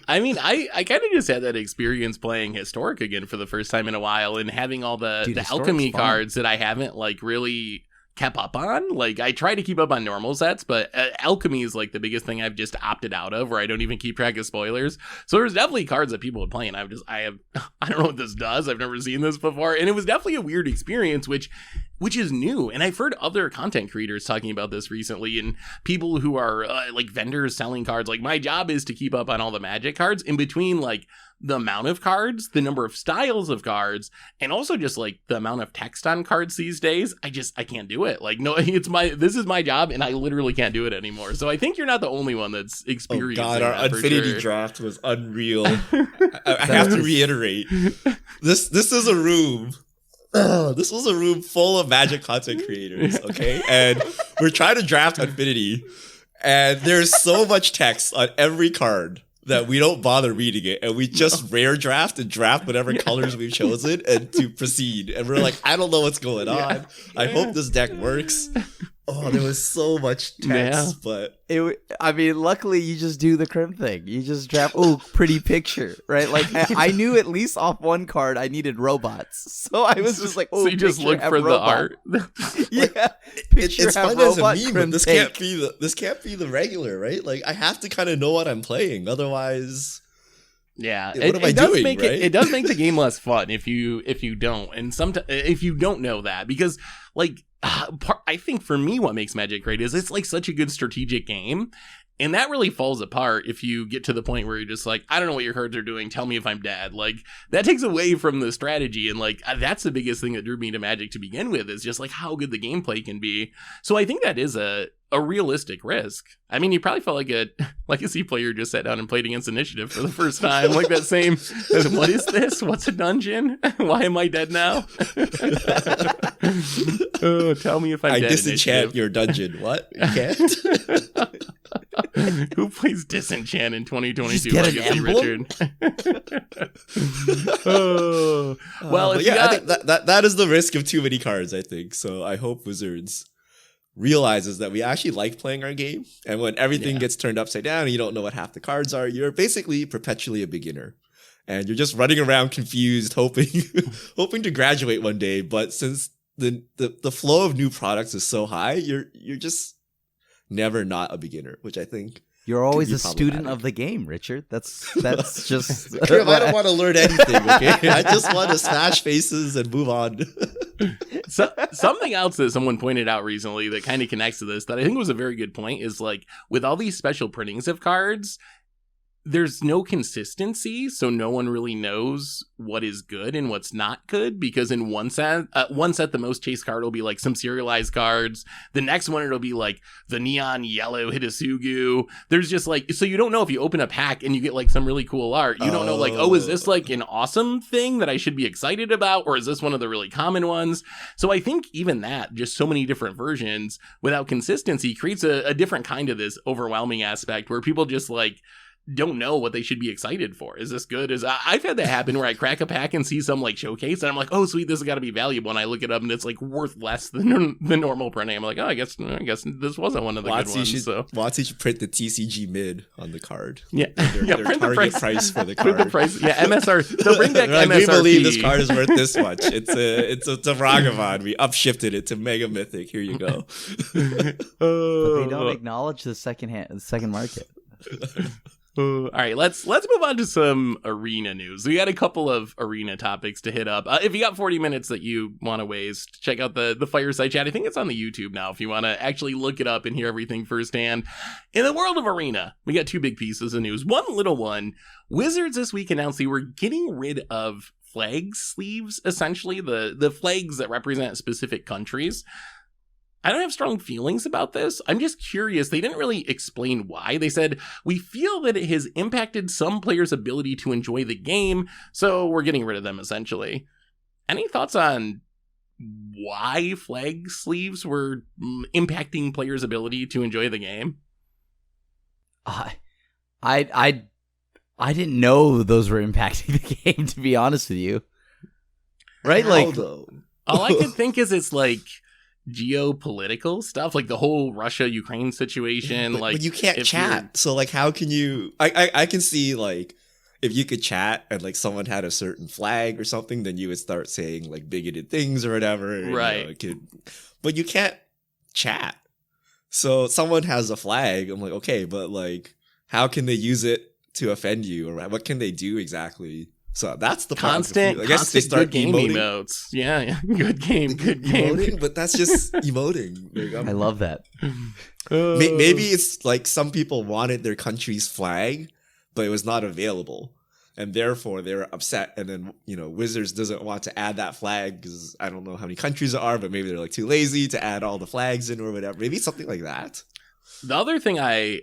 I mean, I kind of just had that experience playing Historic again for the first time in a while and having all the alchemy cards that I haven't like really kept up on. Like I try to keep up on normal sets, but alchemy is like the biggest thing I've just opted out of, where I don't even keep track of spoilers. So there's definitely cards that people would play, and I don't know what this does. I've never seen this before, and it was definitely a weird experience, which is new. And I've heard other content creators talking about this recently, and people who are like vendors selling cards. Like my job is to keep up on all the Magic cards in between, like the amount of cards, the number of styles of cards, and also just like the amount of text on cards these days. I can't do it. Like, no, this is my job, and I literally can't do it anymore. So I think you're not the only one that's experiencing. Oh God, our Infinity draft was unreal. I have to reiterate, this is a room. This was a room full of Magic content creators, okay? And we're trying to draft Infinity, and there's so much text on every card that we don't bother reading it, and we just rare draft and draft whatever colors we've chosen and to proceed. And we're like, I don't know what's going on. I hope this deck works. Oh, there was so much text, but I mean, luckily you just do the crim thing. You just draft, pretty picture, right? Like I knew at least off one card I needed robots, so I was just like, so you just look for the art. Yeah, it's fun as a meme, but this can't be the regular, right? Like I have to kind of know what I'm playing, otherwise. Yeah, what am I doing? Right? It does make the game less fun if you don't, and sometimes if you don't know that, because like I think for me what makes Magic great is it's like such a good strategic game, and that really falls apart if you get to the point where you're just like, I don't know what your cards are doing, tell me if I'm dead. Like that takes away from the strategy, and like that's the biggest thing that drew me to Magic to begin with, is just like how good the gameplay can be. So I think that is a realistic risk. I mean, you probably felt like a Legacy player just sat down and played against Initiative for the first time. Like that same, what is this? What's a dungeon? Why am I dead now? Oh, tell me if I'm dead. I disenchant your dungeon. What? You can't? Who plays disenchant in 2022 Legacy, Richard? Well, I think that is the risk of too many cards, I think. So I hope Wizards realizes that we actually like playing our game, and when everything gets turned upside down and you don't know what half the cards are, you're basically perpetually a beginner, and you're just running around confused, hoping to graduate one day. But since the flow of new products is so high, you're just never not a beginner, which I think you're always a student of the game, Richard. That's just I don't want to learn anything, okay? I just want to smash faces and move on. So, something else that someone pointed out recently that kind of connects to this that I think was a very good point is like with all these special printings of cards, there's no consistency, so no one really knows what is good and what's not good, because in one set the most chased card will be like some serialized cards. The next one it'll be like the neon yellow Hidasugu. There's just like, so you don't know if you open a pack and you get like some really cool art. You don't know like, is this like an awesome thing that I should be excited about, or is this one of the really common ones? So I think even that, just so many different versions without consistency, creates a different kind of this overwhelming aspect where people just like don't know what they should be excited for. Is this good? I've had that happen where I crack a pack and see some like showcase and I'm like, oh sweet, this has got to be valuable, and I look it up and it's like worth less than the normal printing. I'm like, oh, I guess this wasn't one of the good ones. WotC should print the TCG mid on the card. Yeah, their target price for the card. Print the price. Yeah, MSR. They'll bring back like, MSRP. we believe this card is worth this much. It's a Ragavan. We upshifted it to Mega Mythic. Here you go. But they don't acknowledge the second market. All right, let's move on to some arena news. We got a couple of arena topics to hit up. If you got 40 minutes that you want to waste, check out the Fireside Chat. I think it's on the YouTube now if you want to actually look it up and hear everything firsthand. In the world of arena, we got two big pieces of news. One little one, Wizards this week announced they were getting rid of flag sleeves, essentially, the flags that represent specific countries. I don't have strong feelings about this. I'm just curious. They didn't really explain why. They said, we feel that it has impacted some players' ability to enjoy the game, so we're getting rid of them, essentially. Any thoughts on why flag sleeves were impacting players' ability to enjoy the game? I didn't know those were impacting the game, to be honest with you. Right? How, though? All I can think is it's like, geopolitical stuff, like the whole Russia-Ukraine situation. But you can't chat. So like, how can you? I can see like if you could chat and like someone had a certain flag or something, then you would start saying like bigoted things or whatever. Right. But you can't chat. So someone has a flag. I'm like, okay, but like, how can they use it to offend you, or what can they do exactly? So that's the constant. I guess they start good game emotes. Yeah, good game. Emoting, but that's just emoting. Like, I love that. Maybe it's like some people wanted their country's flag, but it was not available, and therefore they were upset. And then Wizards doesn't want to add that flag because I don't know how many countries there are, but maybe they're like too lazy to add all the flags in or whatever. Maybe something like that. The other thing I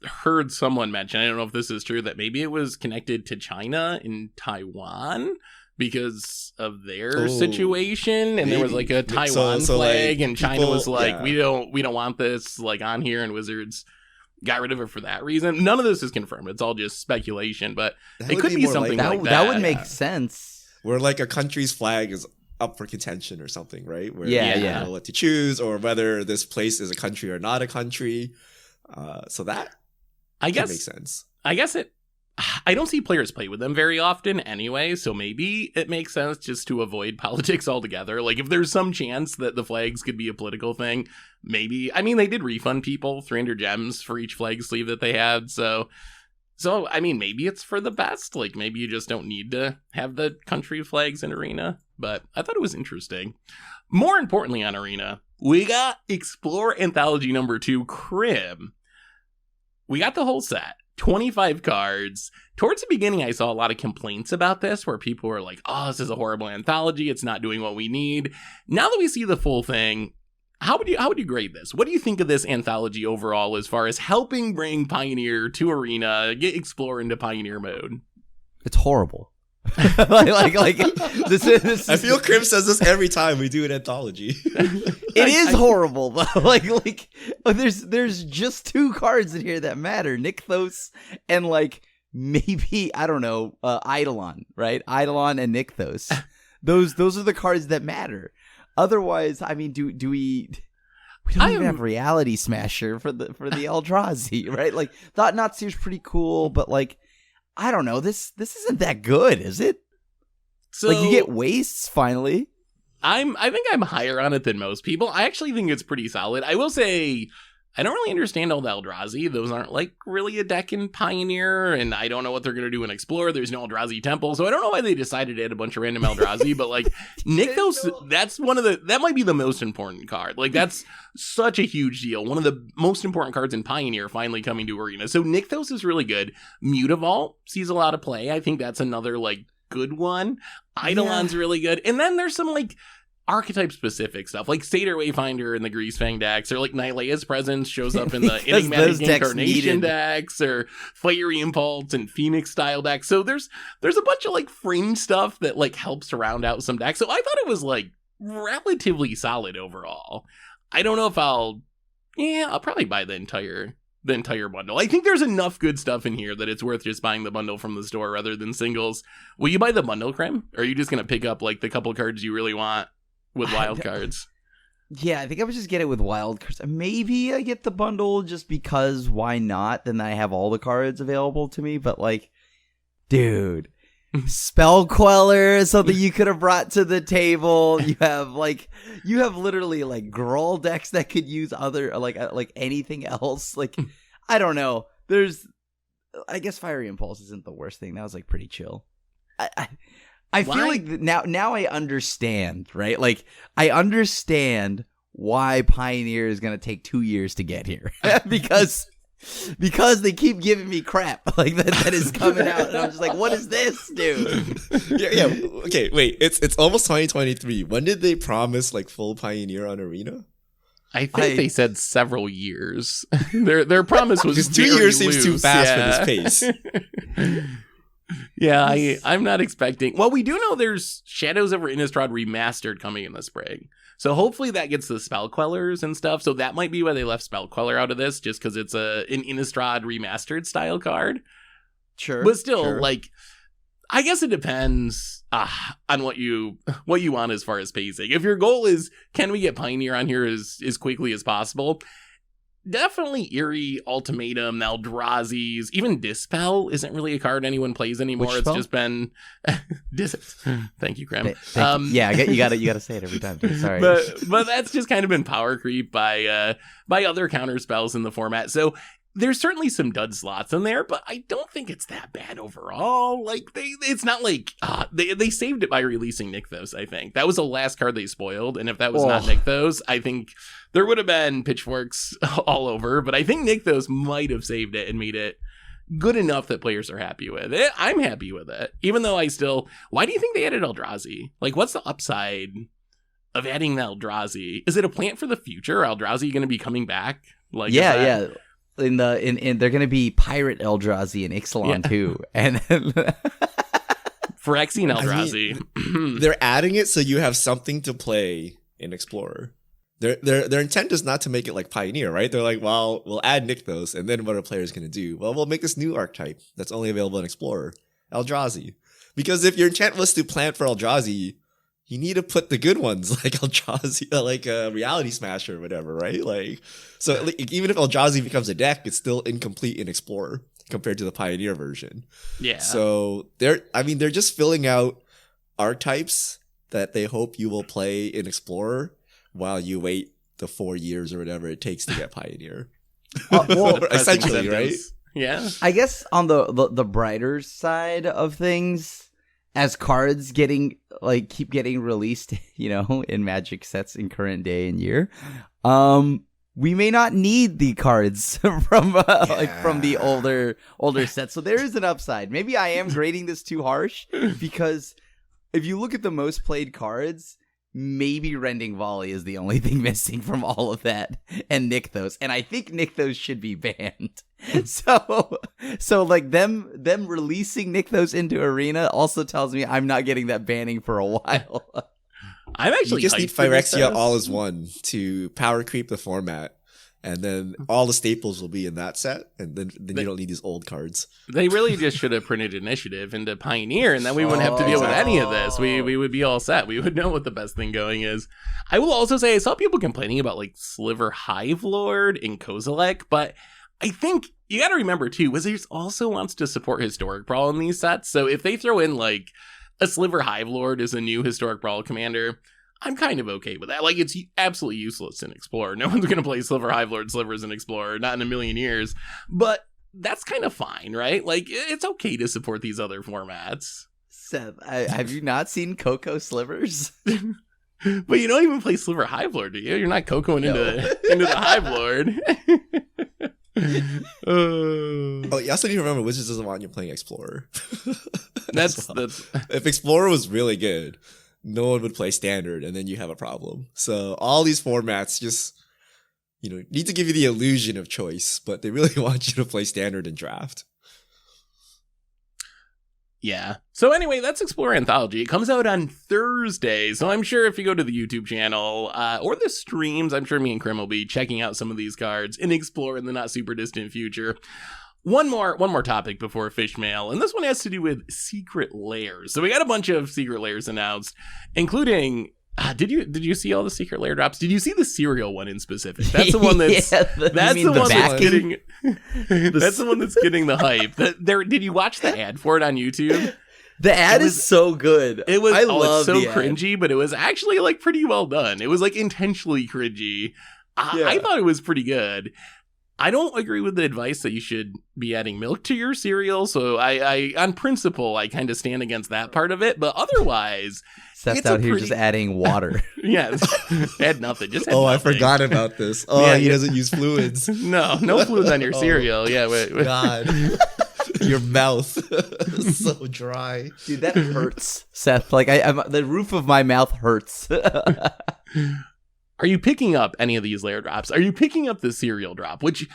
heard someone mention, I don't know if this is true, that maybe it was connected to China and Taiwan because of their situation, and maybe there was like a Taiwan flag, like, and China was like, we don't want this like on here, and Wizards got rid of it for that reason. None of this is confirmed. It's all just speculation, but it could be something like that. That would make sense. Where like a country's flag is up for contention or something, right? Where you know what to choose, or whether this place is a country or not a country. So that makes sense. I guess I don't see players play with them very often anyway, so maybe it makes sense just to avoid politics altogether. Like, if there's some chance that the flags could be a political thing, maybe. I mean, they did refund people 300 gems for each flag sleeve that they had, so I mean, maybe it's for the best. Like, maybe you just don't need to have the country flags in Arena, but I thought it was interesting. More importantly on Arena, we got Explore Anthology number 2 Crim. We got the whole set, 25 cards. Towards the beginning, I saw a lot of complaints about this, where people were like, oh, this is a horrible anthology. It's not doing what we need. Now that we see the full thing, how would you grade this? What do you think of this anthology overall as far as helping bring Pioneer to Arena, get Explore into Pioneer mode? It's horrible. like this I feel Crim says this every time we do an anthology. It is horrible, though. like there's just 2 cards in here that matter: Nykthos and like maybe, I don't know, Eidolon, right? Eidolon and Nykthos. Those are the cards that matter. Otherwise, I mean, do we don't even have Reality Smasher for the Eldrazi, right? Like, Thought Nazi is pretty cool, but like, I don't know. This isn't that good, is it? So, like, you get wastes finally. I think I'm higher on it than most people. I actually think it's pretty solid. I will say I don't really understand all the Eldrazi. Those aren't like really a deck in Pioneer, and I don't know what they're gonna do in Explorer. There's no Eldrazi Temple, so I don't know why they decided to add a bunch of random Eldrazi. But like Nykthos, that might be the most important card. Like, that's such a huge deal. One of the most important cards in Pioneer finally coming to Arena. So Nykthos is really good. Mutavault sees a lot of play. I think that's another like good one. Eidolon's really good, and then there's some like archetype specific stuff like Satyr Wayfinder in the Greasefang decks, or like Nylea's Presence shows up in the Enigmatic Incarnation decks, or Fiery Impulse and Phoenix style decks. So there's a bunch of like fringe stuff that like helps to round out some decks. So I thought it was like relatively solid overall. I don't know if I'll probably buy the entire bundle. I think there's enough good stuff in here that it's worth just buying the bundle from the store rather than singles. Will you buy the bundle, Crim? Or are you just gonna pick up like the couple cards you really want with wild cards? Yeah, I think I would just get it with wild cards. Maybe I get the bundle just because why not? Then I have all the cards available to me. But like, dude, Spell Queller is something you could have brought to the table. You have literally like Gruul decks that could use other like anything else. Like, I don't know. I guess Fiery Impulse isn't the worst thing. That was like pretty chill. I feel like now I understand, right? Like, I understand why Pioneer is going to take 2 years to get here. because they keep giving me crap like that is coming out, and I'm just like, what is this, dude? Yeah. Okay, wait. It's almost 2023. When did they promise like full Pioneer on Arena? I think they said several years. Their promise was 2 years seems too fast for this pace. Yeah, I'm not expecting. Well, we do know there's Shadows over Innistrad Remastered coming in the spring. So hopefully that gets the Spell Quellers and stuff. So that might be why they left Spell Queller out of this, just because it's an Innistrad Remastered style card. Sure. But still, like, I guess it depends on what you want as far as pacing. If your goal is, can we get Pioneer on here as quickly as possible? Definitely Eerie, Ultimatum, Eldrazi's, even Dispel isn't really a card anyone plays anymore. Which it's spell? just been Thank you, Graham. Thank you. Yeah, you gotta say it every time. Dude. Sorry, but that's just kind of been power creep by other counter spells in the format. So there's certainly some dud slots in there, but I don't think it's that bad overall. Like it's not like they saved it by releasing Nykthos. I think that was the last card they spoiled, and if that was not Nykthos, I think there would have been pitchforks all over. But I think Nykthos might have saved it and made it good enough that players are happy with it. I'm happy with it, even though why do you think they added Eldrazi? Like, what's the upside of adding the Eldrazi? Is it a plant for the future? Eldrazi going to be coming back? Like, yeah. In they're gonna be Pirate Eldrazi and Ixalan too, and Phyrexian Eldrazi. I mean, they're adding it so you have something to play in Explorer. Their intent is not to make it like Pioneer, right? They're like, well, we'll add Nykthos, and then what are players gonna do? Well, we'll make this new archetype that's only available in Explorer, Eldrazi. Because if your intent was to plant for Eldrazi, you need to put the good ones like Eldrazi, like a Reality Smasher or whatever, right? Like, so like, even if Eldrazi becomes a deck, it's still incomplete in Explorer compared to the Pioneer version. Yeah. So they're just filling out archetypes that they hope you will play in Explorer while you wait the 4 years or whatever it takes to get Pioneer. Well, essentially, right? Yeah. I guess on the brighter side of things, as cards keep getting released, in Magic sets in current day and year, we may not need the cards from the older sets. So there is an upside. Maybe I am grading this too harsh, because if you look at the most played cards, maybe Rending Volley is the only thing missing from all of that, and Nykthos. And I think Nykthos should be banned. So like them releasing Nykthos into Arena also tells me I'm not getting that banning for a while. I'm actually you just need Phyrexia all as one to power creep the format, and then all the staples will be in that set, and then you don't need these old cards. They really just should have printed Initiative into Pioneer, and then we wouldn't have to deal with any of this. We would be all set. We would know what the best thing going is. I will also say I saw people complaining about like Sliver Hive Lord and Kozilek, but I think you got to remember too, Wizards also wants to support Historic Brawl in these sets. So if they throw in like a Sliver Hive Lord as a new Historic Brawl commander, I'm kind of okay with that. Like, it's absolutely useless in Explorer. No one's going to play Sliver Hive Lord Slivers in Explorer, not in a million years. But that's kind of fine, right? Like, it's okay to support these other formats. Seth, have you not seen Coco Slivers? But you don't even play Sliver Hive Lord, do you? You're not Cocoing into the Hive Lord. Oh, you also need to remember Wizards doesn't want you playing Explorer. That's If Explorer was really good, no one would play Standard, and then you have a problem. So all these formats just, need to give you the illusion of choice, but they really want you to play Standard and Draft. Yeah. So anyway, that's Explorer Anthology. It comes out on Thursday, so I'm sure if you go to the YouTube channel or the streams, I'm sure me and Krim will be checking out some of these cards and explore in the not super distant future. One more topic before Fish Mail, and this one has to do with Secret Lairs. So we got a bunch of Secret Lairs announced, including did you see all the Secret Lair drops? Did you see the cereal one in specific? That's the one that's that's the one that's getting that's the one that's getting the hype. Did you watch the ad for it on YouTube? The ad is so good. It was it's so cringy, but it was actually like pretty well done. It was like intentionally cringy. I thought it was pretty good. I don't agree with the advice that you should be adding milk to your cereal, so I on principle, I kind of stand against that part of it, but otherwise... Seth's out here just adding water. Yeah, add nothing. Just add nothing. I forgot about this. Oh, he doesn't use fluids. No fluids on your cereal. Yeah, wait. God. Your mouth so dry. Dude, that hurts, Seth. Like, the roof of my mouth hurts. Are you picking up any of these lair drops? Are you picking up the cereal drop? Which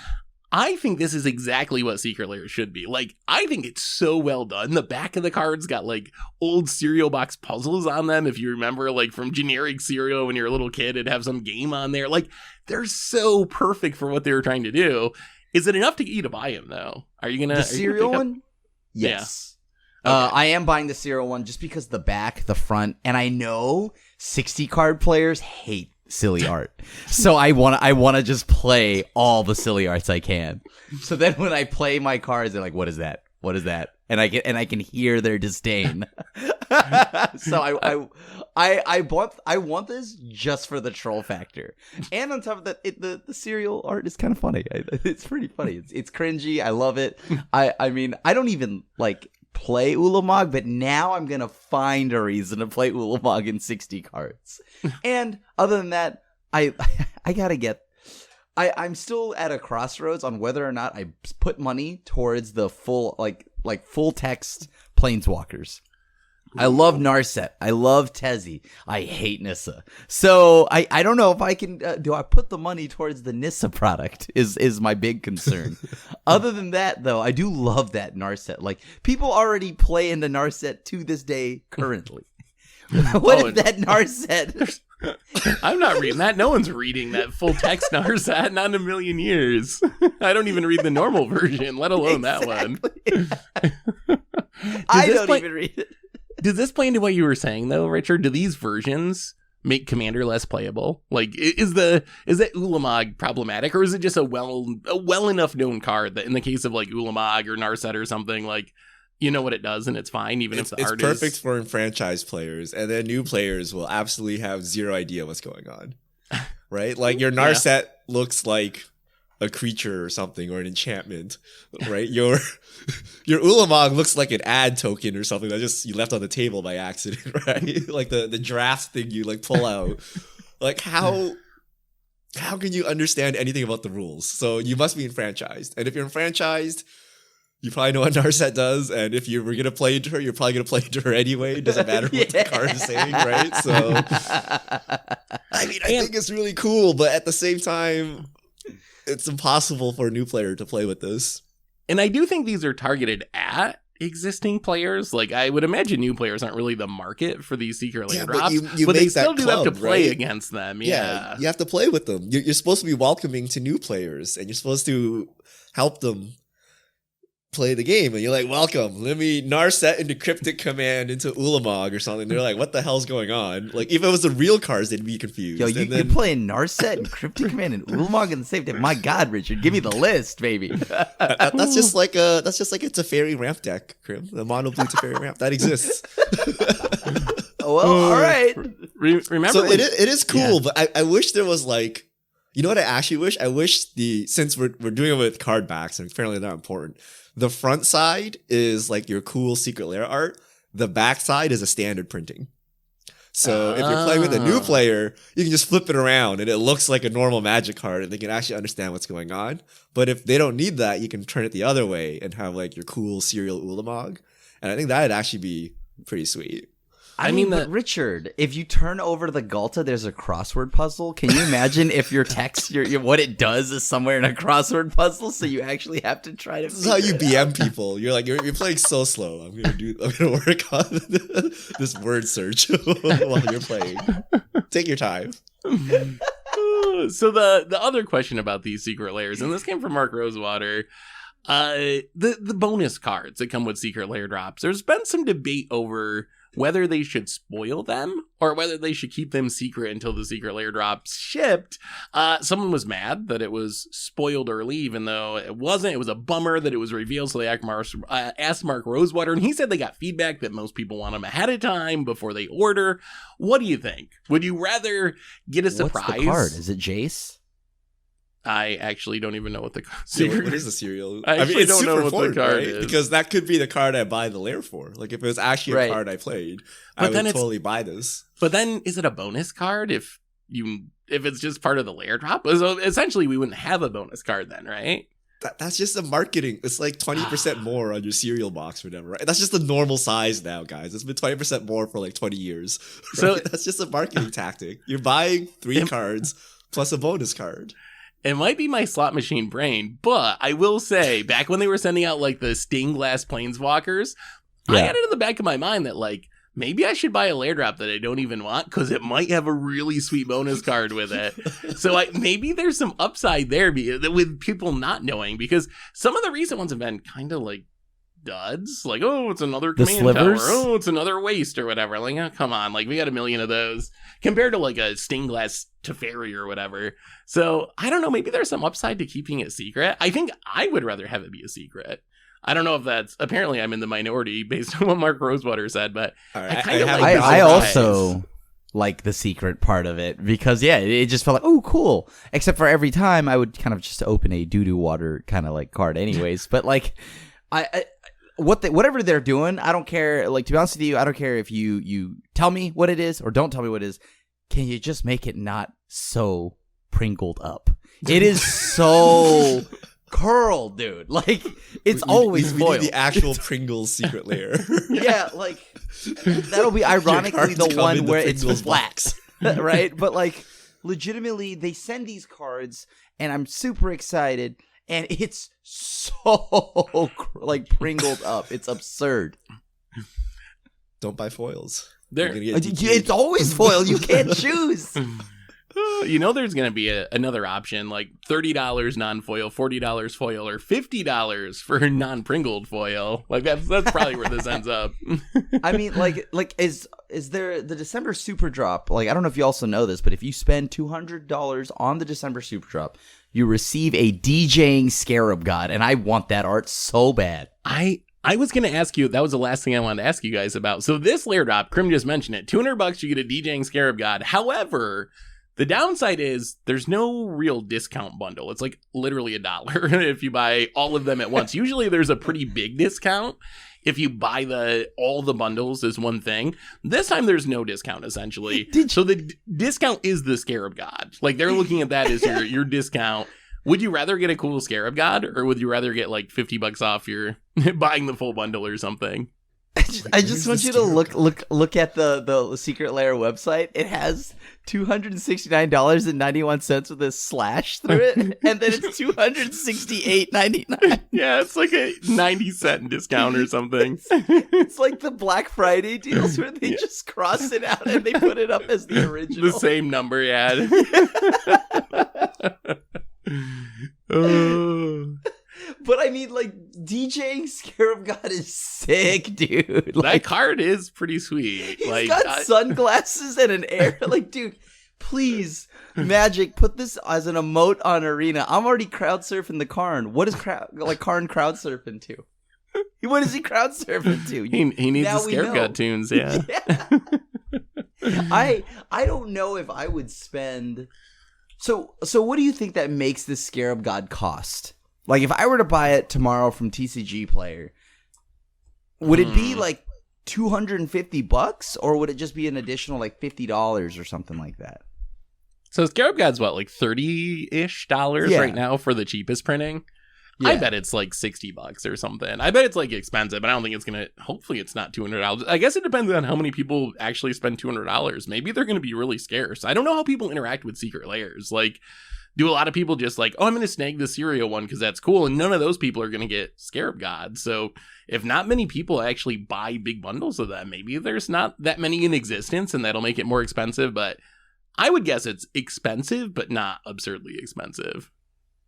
I think this is exactly what Secret Lair should be. Like, I think it's so well done. The back of the cards got like old cereal box puzzles on them. If you remember, like from generic cereal when you're a little kid, it'd have some game on there. Like, they're so perfect for what they were trying to do. Is it enough to get you to buy them though? Are you gonna the cereal one? Yes. I am buying the serial one just because the back, the front, and I know 60 card players hate silly art. So I want to just play all the silly arts I can. So then when I play my cards, they're like, "What is that? What is that?" And I can hear their disdain. So I want this just for the troll factor. And on top of that, the serial art is kind of funny. It's pretty funny. It's cringy. I love it. I mean, I don't even like play Ulamog, but now I'm gonna find a reason to play Ulamog in 60 cards. And other than that, I gotta get. I'm still at a crossroads on whether or not I put money towards the full full text Planeswalkers. I love Narset. I love Tezzy. I hate Nissa. So I don't know if I can. Do I put the money towards the Nissa product? Is my big concern. Other than that, though, I do love that Narset. Like, people already play into Narset to this day currently. What if that Narset? I'm not reading that. No one's reading that full text Narset, not in a million years. I don't even read the normal version, let alone that one. I don't even read it. Does this play into what you were saying, though, Richard? Do these versions make Commander less playable? Like, is that Ulamog problematic, or is it just a well enough known card that in the case of like Ulamog or Narset or something, like, you know what it does and it's fine, even if the art is... It's perfect for enfranchised players, and then new players will absolutely have zero idea what's going on, right? Like, your Narset looks like a creature or something, or an enchantment, right? Your Ulamog looks like an ad token or something that just you left on the table by accident, right? Like the draft thing you like pull out. Like, how can you understand anything about the rules? So you must be enfranchised, and if you're enfranchised, you probably know what Narset does, and if you were going to play into her, you're probably going to play into her anyway. It doesn't matter what the card is saying, right? So, I mean, I think it's really cool, but at the same time, it's impossible for a new player to play with this. And I do think these are targeted at existing players. Like, I would imagine new players aren't really the market for these secret layer drops, but they still do have to play against them. Yeah, you have to play with them. You're supposed to be welcoming to new players, and you're supposed to help them play the game, and you're like, welcome, let me Narset into Cryptic Command into Ulamog or something. They're like, what the hell's going on? Like, if it was the real cards, they'd be confused. Yo, you're playing Narset and Cryptic Command and Ulamog in the same day. My God, Richard, give me the list, baby. That's just like a Teferi ramp deck, Krim. The mono blue Teferi ramp that exists. Well, all right. Remember, so it is cool, but I wish there was like, you know what I actually wish? I wish since we're doing it with card backs and apparently they're not important. The front side is like your cool secret lair art. The back side is a standard printing. So if you're playing with a new player, you can just flip it around and it looks like a normal Magic card and they can actually understand what's going on. But if they don't need that, you can turn it the other way and have like your cool serial Ulamog. And I think that'd actually be pretty sweet. I mean, but Richard, if you turn over the Galta, there's a crossword puzzle. Can you imagine if your text, what it does is somewhere in a crossword puzzle? So you actually have to try to. This is how you BM people. You're like, you're playing so slow. I'm gonna work on this word search while you're playing. Take your time. So the other question about these secret layers, and this came from Mark Rosewater. The bonus cards that come with secret layer drops. There's been some debate over whether they should spoil them or whether they should keep them secret until the secret layer drops shipped. Someone was mad that it was spoiled early, even though it wasn't. It was a bummer that it was revealed, so they asked Mark Rosewater, and he said they got feedback that most people want them ahead of time before they order. What do you think? Would you rather get a surprise? What's the card? Is it Jace? I actually don't even know what the secret. What is the serial? I mean, it's don't know what the card right? is. Because that could be the card I buy the lair for. Like, if it was actually a card I played, I would totally buy this. But then, is it a bonus card if it's just part of the lair drop? So essentially, we wouldn't have a bonus card then, right? That's just the marketing. It's like 20% more on your cereal box or whatever, right? That's just the normal size now, guys. It's been 20% more for like 20 years. Right? So that's just a marketing tactic. You're buying 3 cards plus a bonus card. It might be my slot machine brain, but I will say, back when they were sending out like the stained glass planeswalkers, I had it in the back of my mind that like, maybe I should buy a lair drop that I don't even want because it might have a really sweet bonus card with it. So maybe there's some upside there with people not knowing, because some of the recent ones have been kind of like duds. Like, oh, it's another The command slivers? tower. Oh, it's another waste or whatever. Like, oh, come on. Like, we got a million of those compared to like a stained glass Teferi or whatever. So I don't know. Maybe there's some upside to keeping it secret. I think I would rather have it be a secret. I don't know if that's, apparently I'm in the minority based on what Mark Rosewater said, but right, I kind of have like I the also like the secret part of it because it just felt like, oh, cool. Except for every time I would kind of just open a doo-doo water kind of like card anyways. But like whatever they're doing, I don't care. Like, to be honest with you, I don't care if you tell me what it is or don't tell me what it is. Can you just make it not so pringled up? It is so curled, dude. Like, it's always we foiled. need the actual Pringles secret layer. Yeah, like that'll be ironically the cards come one in the where it's Pringles flat, right? But like, legitimately, they send these cards, and I'm super excited, and it's so like pringled up. It's absurd. Don't buy foils. It's always foil. You can't choose. You know, there's going to be another option, like $30 non-foil, $40 foil, or $50 for non-pringled foil. Like that's probably where this ends up. I mean, like is there the December Superdrop? Like, I don't know if you also know this, but if you spend $200 on the December Superdrop, you receive a DJing Scarab God, and I want that art so bad. I was going to ask you, that was the last thing I wanted to ask you guys about. So this layer drop, Krim just mentioned it, $200 you get a DJing Scarab God. However, the downside is there's no real discount bundle. It's like literally $1 if you buy all of them at once. Usually there's a pretty big discount if you buy all the bundles as one thing. This time there's no discount essentially. So the discount is the Scarab God. Like they're looking at that as your discount. Would you rather get a cool Scarab God or would you rather get like $50 off your buying the full bundle or something? I just want you to look at the Secret Lair website. It has $269.91 with a slash through it, and then it's $268.99. Yeah, it's like a 90-cent discount or something. It's like the Black Friday deals where they just cross it out and they put it up as the original. The same number, yeah. But I mean, like, DJing Scarab God is sick, dude. Like, that card is pretty sweet. He's got sunglasses and an air. Like, dude, please, Magic, put this as an emote on Arena. I'm already crowd surfing the Karn. What is Karn crowd surfing to? What is he crowd surfing to? He needs the Scarab God tunes, yeah. I don't know if I would spend. So what do you think that makes this Scarab God cost? Like, if I were to buy it tomorrow from TCG Player, would it be like $250, or would it just be an additional like $50 or something like that? So Scarab God's what, like $30-ish right now for the cheapest printing? Yeah. I bet it's like $60 or something. I bet it's like expensive, but I don't think it's gonna. Hopefully, it's not $200. I guess it depends on how many people actually spend $200. Maybe they're gonna be really scarce. I don't know how people interact with secret layers. Like, do a lot of people just like, oh, I'm gonna snag the cereal one because that's cool, and none of those people are gonna get Scarab God. So if not many people actually buy big bundles of them, maybe there's not that many in existence, and that'll make it more expensive. But I would guess it's expensive, but not absurdly expensive.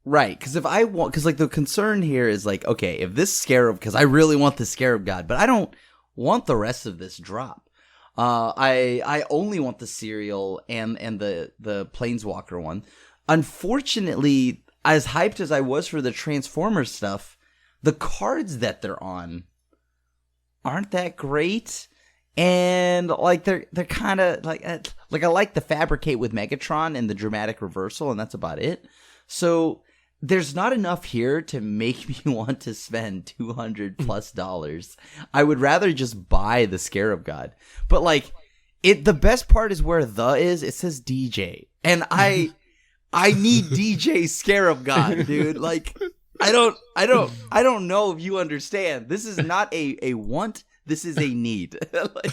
Right, because like the concern here is like, okay, if this Scarab, because I really want the Scarab God, but I don't want the rest of this drop. I only want the cereal and the Planeswalker one. Unfortunately, as hyped as I was for the Transformers stuff, the cards that they're on aren't that great. And like they're kind of like I like the Fabricate with Megatron and the Dramatic Reversal, and that's about it. So there's not enough here to make me want to spend $200+ I would rather just buy the Scarab God. But like the best part is where the is. It says DJ, and I need DJ Scarab God, dude. Like I don't know if you understand. This is not a want. This is a need. Like,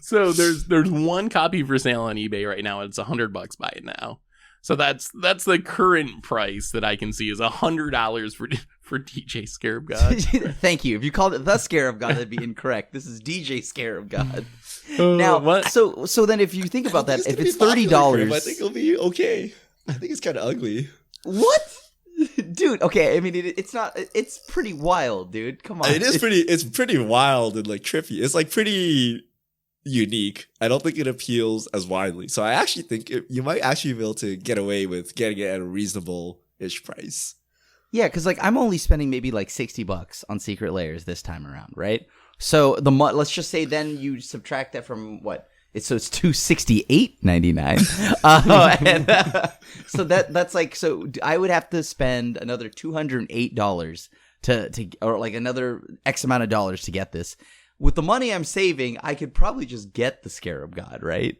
so there's one copy for sale on eBay right now. It's $100 buy it now. So that's the current price that I can see is $100 for DJ Scarab God. Thank you. If you called it the Scarab God, that'd be incorrect. This is DJ Scarab God. Now, what? So then if you think about that, if it's $30, I think it'll be okay. I think it's kind of ugly. What? Dude, okay, I mean, it's not, it's pretty wild, dude. Come on. It's pretty wild and like trippy. It's like pretty unique. I don't think it appeals as widely. So I actually think you might actually be able to get away with getting it at a reasonable-ish price. Yeah, because like I'm only spending maybe like $60 on Secret Lairs this time around, right? So let's just say then you subtract that from what? It's $268.99. So that's like, so I would have to spend another $208 to or like another X amount of dollars to get this. With the money I'm saving, I could probably just get the Scarab God, right?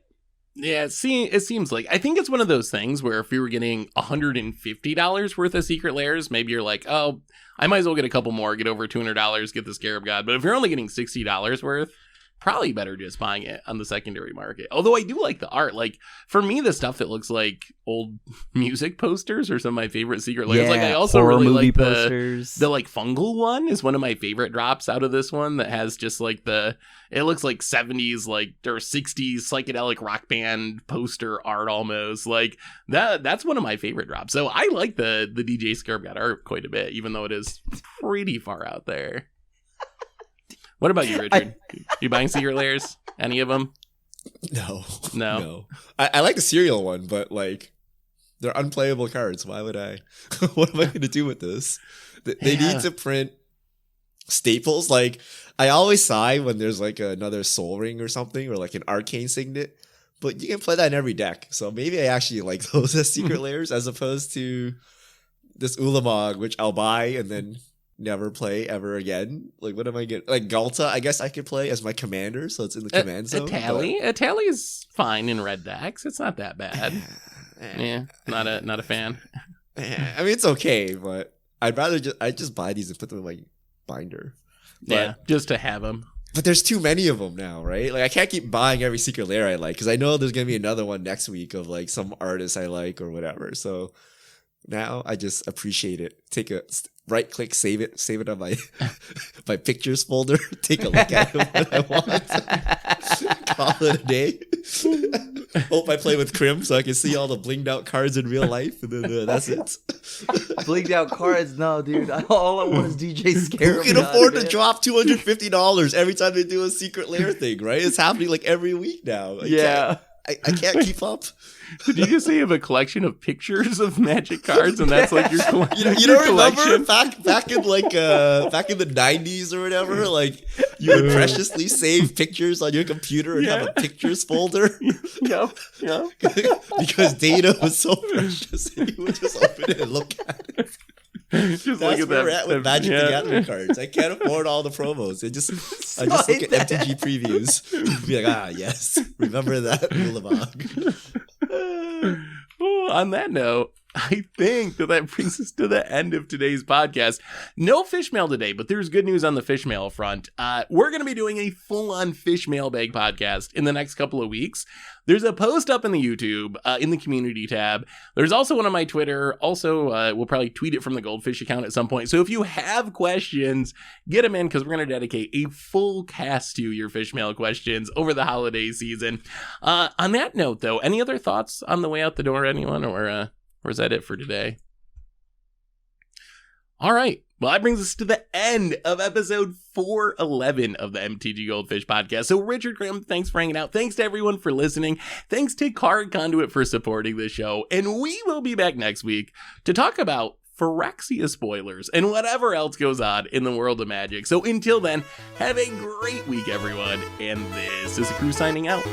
Yeah, it seems like, I think it's one of those things where if you were getting $150 worth of Secret Lairs, maybe you're like, oh, I might as well get a couple more, get over $200, get the Scarab God. But if you're only getting $60 worth, probably better just buying it on the secondary market. Although I do like the art. Like, for me, the stuff that looks like old music posters are some of my favorite Secret Lairs. Like, I also really like the like fungal one is one of my favorite drops out of this one that has just like it looks like 70s like or 60s psychedelic rock band poster art almost. Like that's one of my favorite drops. So I like the DJ Scarab God art quite a bit, even though it is pretty far out there. What about you, Richard? You buying Secret Lairs? Any of them? No. I like the cereal one, but like they're unplayable cards. Why would I? What am I going to do with this? They need to print staples. Like I always sigh when there's like another Soul Ring or something, or like an Arcane Signet. But you can play that in every deck. So maybe I actually like those as Secret Lairs as opposed to this Ulamog, which I'll buy and then never play ever again. Like, what am I getting? Like, Galta, I guess I could play as my commander, so it's in the command zone. A tally is fine in red decks. It's not that bad. Yeah, not a fan. I mean, it's okay, but I'd rather just buy these and put them in my binder. Yeah, just to have them. But there's too many of them now, right? Like, I can't keep buying every Secret Lair I like, because I know there's going to be another one next week of, like, some artist I like or whatever. So now I just appreciate it. Take a right-click, save it on my my pictures folder. Take a look at it when I want. Call it a day. Hope I play with Crim so I can see all the blinged out cards in real life, and then that's it. Blinged out cards? No, dude. All I want is DJ Scarab. Who can afford to drop $250 every time they do a Secret Lair thing, right? It's happening like every week now. I can't keep up. Did you just say you have a collection of pictures of Magic cards, and that's like your collection? You don't remember back in the 90s or whatever? Like you would preciously save pictures on your computer and have a pictures folder. Yeah. Because data was so precious, and you would just open it and look at it. Just that's look at where we're at with Magic the Gathering cards. I can't afford all the promos. I just look at MTG previews. Be like, yes, remember that Ulamog. Well, on that note, I think that brings us to the end of today's podcast. No fish mail today, but there's good news on the fish mail front. We're going to be doing a full-on fish mailbag podcast in the next couple of weeks. There's a post up in the YouTube, in the community tab. There's also one on my Twitter. Also, we'll probably tweet it from the Goldfish account at some point. So if you have questions, get them in, because we're going to dedicate a full cast to your fish mail questions over the holiday season. On that note, though, any other thoughts on the way out the door, anyone? Or is that it for today? All right. Well, that brings us to the end of episode 411 of the MTG Goldfish podcast. So, Richard Grimm, thanks for hanging out. Thanks to everyone for listening. Thanks to Card Conduit for supporting the show. And we will be back next week to talk about Phyrexia spoilers and whatever else goes on in the world of Magic. So, until then, have a great week, everyone. And this is a crew signing out.